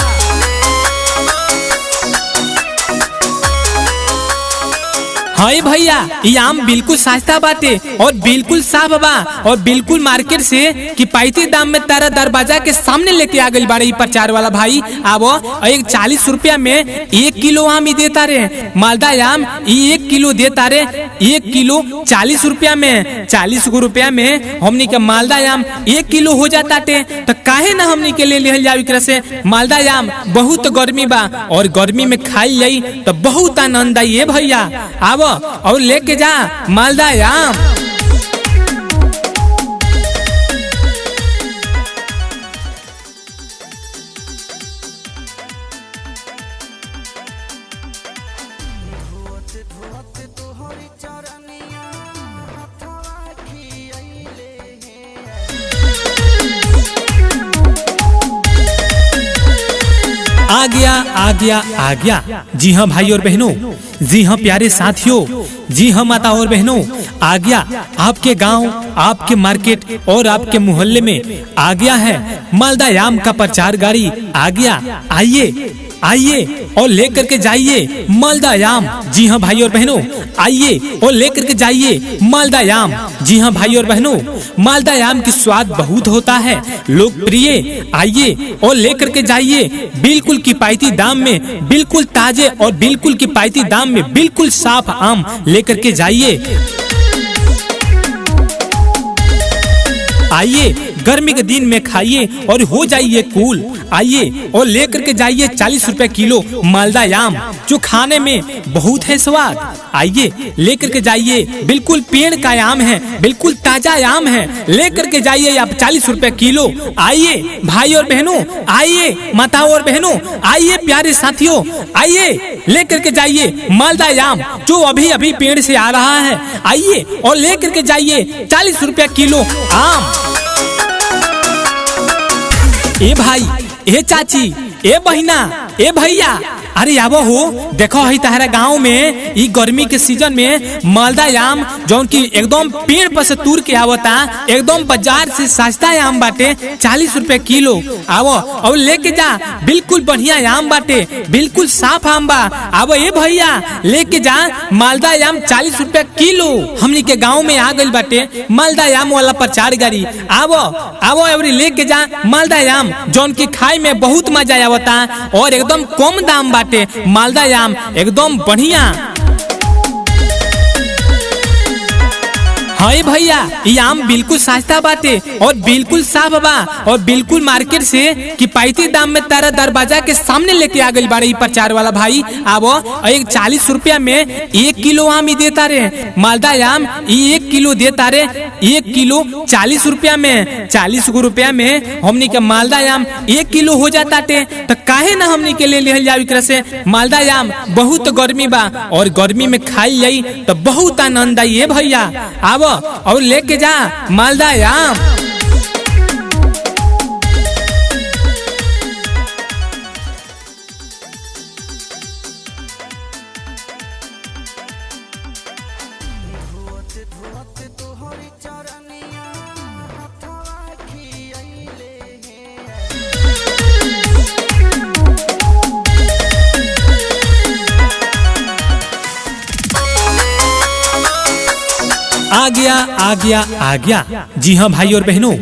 हाँ भैया, ये आम बिल्कुल सस्ता बाटे और बिल्कुल साफ बा और बिल्कुल मार्केट से किफायती दाम में तारा दरवाजा के सामने लेके आ गई बारे प्रचार वाला भाई। अब एक 40 रुपया में 1 किलो आम ही देता रे, मालदा आम 1 किलो देता रे, 1 किलो 40 रुपया में, 40 रुपया में हमनी के मालदा आम 1 किलो हो जाता टे। तो काहे ना हमनी के ले लिहल जाओ एकरा से मालदा आम। बहुत गर्मी बा और गर्मी में खाई जाई तो बहुत आनंद आई है भैया। आव और लेके जा मालदा आम। आ गया आ गया आ गया। जी हाँ भाई और बहनों, जी हाँ प्यारे साथियों, जी हाँ माता और बहनों, आ गया आपके गांव, आपके मार्केट और आपके मोहल्ले में आ गया है मालदा आम का प्रचार गाड़ी। आ गया, आइए आइए और लेकर के जाइए मालदा आम। जी हाँ भाई और बहनों, आइए और लेकर के जाइए मालदा आम। जी हाँ भाई और बहनों, मालदा आम की स्वाद बहुत होता है लोकप्रिय। आइए और लेकर के जाइए बिल्कुल किफायती दाम में, बिल्कुल ताजे और बिल्कुल किफायती दाम में बिल्कुल साफ आम लेकर के जाइए। आइए गर्मी के दिन में खाइए और हो जाइए कूल। आइए और लेकर के जाइए 40 रुपए किलो मालदा आम, जो खाने में बहुत है स्वाद। आइए लेकर के जाइए, बिल्कुल पेड़ का आम है, बिल्कुल ताजा आम है, लेकर के जाइए आप 40 रुपए किलो। आइए भाई और बहनों, आइए माता और बहनों, आइए प्यारे साथियों, आइए लेकर के जाइए मालदा आम जो अभी अभी पेड़ से आ रहा है। आइए और लेकर के जाइए 40 रुपए किलो आम। ए भाई, ए चाची, ए बहिना, ए भैया, अरे आबो हो, देखो है तारा गांव में ई गर्मी के सीजन में मालदा आम जौन की एकदम पेड़ पर से तूर के आवता, एकदम बाजार से सस्ता आम बाटे, 40 रुपए किलो। आवो और लेके जा, बिल्कुल बढ़िया आम बाटे, बिल्कुल साफ आम बा। आवो ए भैया लेके जा मालदा आम 40 रुपए किलो। हमनी के गाँव में आ गई बाटे मालदा आम वाला प्रचार गाड़ी। आवो आवो और लेके जा मालदा आम जौन की खाए में बहुत मजा आवता और एकदम कम दाम बाटे। मालदा आम एकदम बढ़िया। हाँ भैया, ये आम बिल्कुल सस्ता बाटे और बिल्कुल साफ बा और बिल्कुल मार्केट से किफायती दाम में तारा दरवाजा के सामने लेके आ गई बारे प्रचार वाला भाई। अब एक 40 रुपया में 1 किलो आम ही देता रे, मालदा आम 1 किलो देता रे, 1 किलो 40 रुपया में, 40 रुपया में हमनी के मालदा आम 1 किलो हो जाता टे। तो काहे ना हमनी के ले लिहल जाओ एकरा से मालदा आम। बहुत गर्मी बा और गर्मी में खाई जाई तो बहुत आनंद आई है भैया। अब और लेके जा मालदा आम। आ गया आ गया आ गया। जी हाँ भाई और बहनों,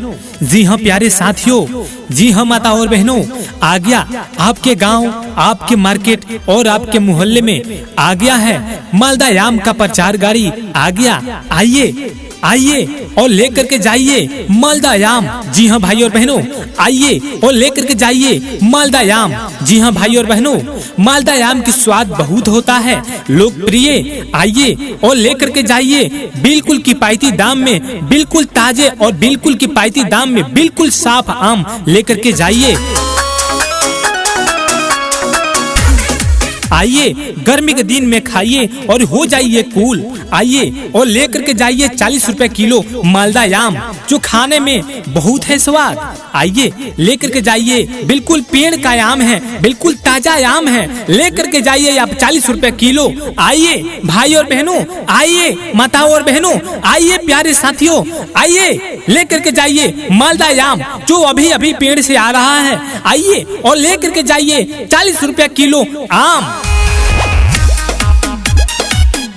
जी हाँ प्यारे साथियों, जी हाँ माता और बहनों, आ गया आपके गांव, आपके मार्केट और आपके मोहल्ले में आ गया है मालदा आम का प्रचार गाड़ी। आ गया, आइए आइए और लेकर के जाइए मालदा आम। जी हाँ भाई और बहनों, आइए और लेकर के जाइए मालदा आम। जी हाँ भाई और बहनों, मालदा आम की स्वाद बहुत होता है लोकप्रिय। आइए और लेकर के जाइए बिल्कुल किफायती दाम में, बिल्कुल ताजे और बिल्कुल किफायती दाम में बिल्कुल साफ आम लेकर के जाइए। आइए गर्मी के दिन में खाइए और हो जाइए कूल। आइए और लेकर के जाइए 40 रुपए किलो मालदा आम, जो खाने में बहुत है स्वाद। आइए लेकर के जाइए, बिल्कुल पेड़ का आम है, बिल्कुल ताजा आम है, लेकर के जाइए आप 40 रुपए किलो। आइए भाई और बहनों, आइए माता और बहनों, आइए प्यारे साथियों, आइए लेकर के जाइए मालदा आम जो अभी अभी पेड़ से आ रहा है। आइए और लेकर के जाइए 40 रुपए किलो आम।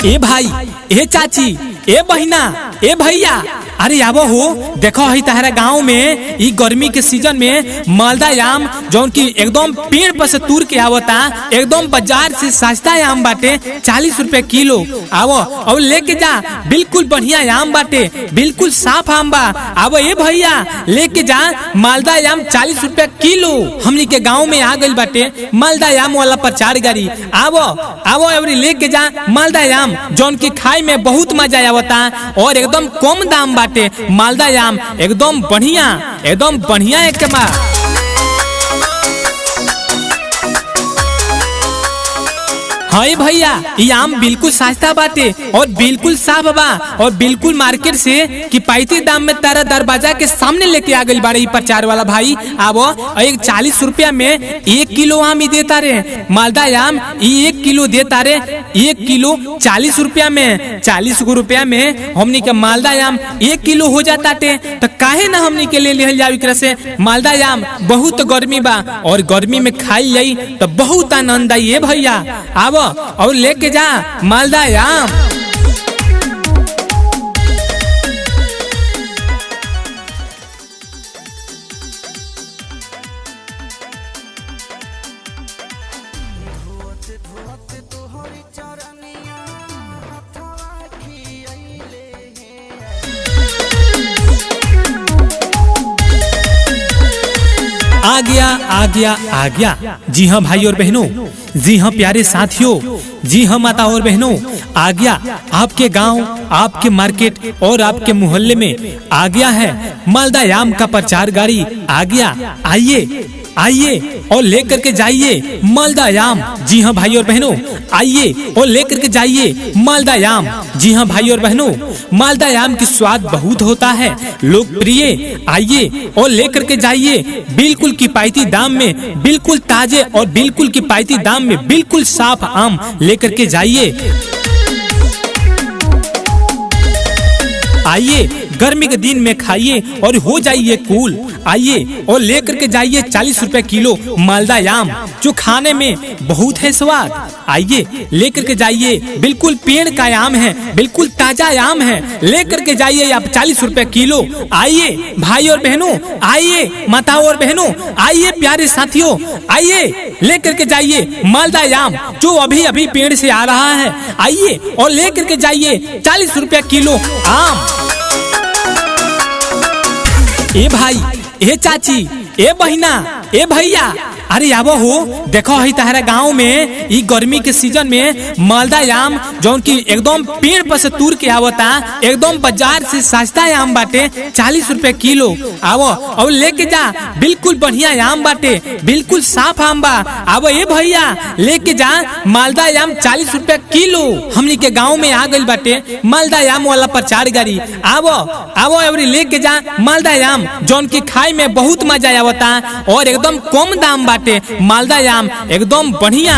ए भाई, ए चाची, ए बहिना, ए भैया, अरे आबो हो देखो है तहरा गाँव में ई गर्मी के सीजन में मालदा आम जौन की एकदम पेड़ पर से तूर के आवता, एकदम बाजार से सस्ता आम बाटे, 40 रुपए किलो। आवो और लेके जा, बिल्कुल बढ़िया आम बाटे, बिल्कुल साफ आम बा। आवो ए भैया लेके जा मालदा आम 40 रुपए किलो। हमनी के गाँव में आ गइल बाटे मालदा आम वाला प्रचार गाड़ी। आवो आवो एवरी लेके जा मालदा आम जौन की खाए में बहुत मजा आवता और एकदम कम दाम बाटे। मालदा आम एकदम बढ़िया एक बा। हाँ भैया ये आम बिल्कुल सस्ता बाटे और बिल्कुल साफ बा और बिल्कुल मार्केट से किफायती दाम में तारा दरवाजा के सामने लेके आ गई बारे प्रचार वाला भाई। आवो एक 40 रुपया में 1 किलो आम ही देता रे। मालदा आम 1 किलो देता रे, 1 किलो 40 रुपया में। 40 रुपया में हमनी के मालदा आम 1 किलो हो जाता टे, तो काहे ना हमनी के ले लिहल जाओ एकरा से। मालदा आम बहुत गर्मी बा और गर्मी में खाई जाई तो बहुत आनंद आई भैया। आवो और लेके जा मालदा आम। आ गया। जी हाँ भाई और बहनों, जी हाँ प्यारे साथियों, जी हाँ माता और बहनों, आ गया आपके गांव, आपके मार्केट और आपके मोहल्ले में आ गया है मालदा आम का प्रचार गाड़ी। आ गया, आइए और लेकर के जाइए मालदा आम। जी हाँ भाई और बहनों, आइए और लेकर के जाइए मालदा आम। जी हाँ भाई और बहनों, मालदा आम की स्वाद बहुत होता है लोकप्रिय। आइए और लेकर के जाइए बिल्कुल किफायती दाम में, बिल्कुल ताजे और बिल्कुल किफायती दाम में बिल्कुल साफ आम लेकर के जाइए। आइए गर्मी के दिन में खाइए और हो जाइए कूल। आइए और लेकर के जाइए 40 रुपए किलो मालदा आम जो खाने में बहुत है स्वाद। आइए लेकर के जाइए, बिल्कुल पेड़ का आम है, बिल्कुल ताजा आम है, लेकर के जाइए आप 40 रुपए किलो। आइए भाई और बहनों, आइए माताओं और बहनों, आइए प्यारे साथियों, आइए लेकर के जाइए मालदा आम जो अभी अभी पेड़ से आ रहा है। आइए और लेकर के जाइए 40 रुपए किलो आम। ए भाई, ए चाची, ए बहिना, ए भैया, अरे आबो हो देखो है तहरा गाँव में ई गर्मी के सीजन में मालदा आम जौन की एकदम पेड़ पर से तूर के आवता, एकदम बाजार से सस्ता आम बाटे, 40 रुपए किलो। आवो और लेके जा, बिल्कुल बढ़िया आम बाटे, बिल्कुल साफ आम बा। आवो ए भैया लेके जा मालदा आम 40 रुपए किलो। हमनी के गाँव में आ गइल बाटे मालदा आम वाला प्रचार गाड़ी। आवो आवो एवरी लेके जा मालदा आम जौन की खाए में बहुत मजा आवता और एकदम कम दाम बाटे। मालदा आम एकदम बढ़िया।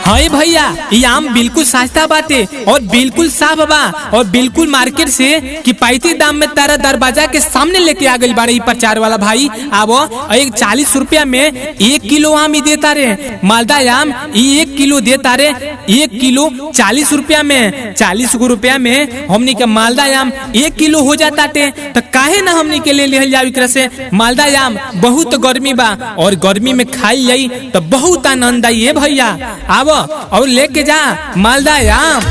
हाँ भैया ये आम बिल्कुल सस्ता बाटे और बिल्कुल साफ बा और बिल्कुल मार्केट से किफायती दाम में तारा दरवाजा के सामने लेके आ गई बारे प्रचार वाला भाई। आवो एक 40 रुपया में 1 किलो आम ही देता रे। मालदा आम 1 किलो देता रे, 1 किलो 40 रुपया में। 40 रुपया में हमनी के मालदा आम 1 किलो हो जाता टे, तो काहे ना हमनी के ले लिहल जाओ एकरा से। मालदा आम बहुत गर्मी बा और गर्मी में खाई जाई तो बहुत आनंद आई भैया। आवो और लेके जा मालदा आम।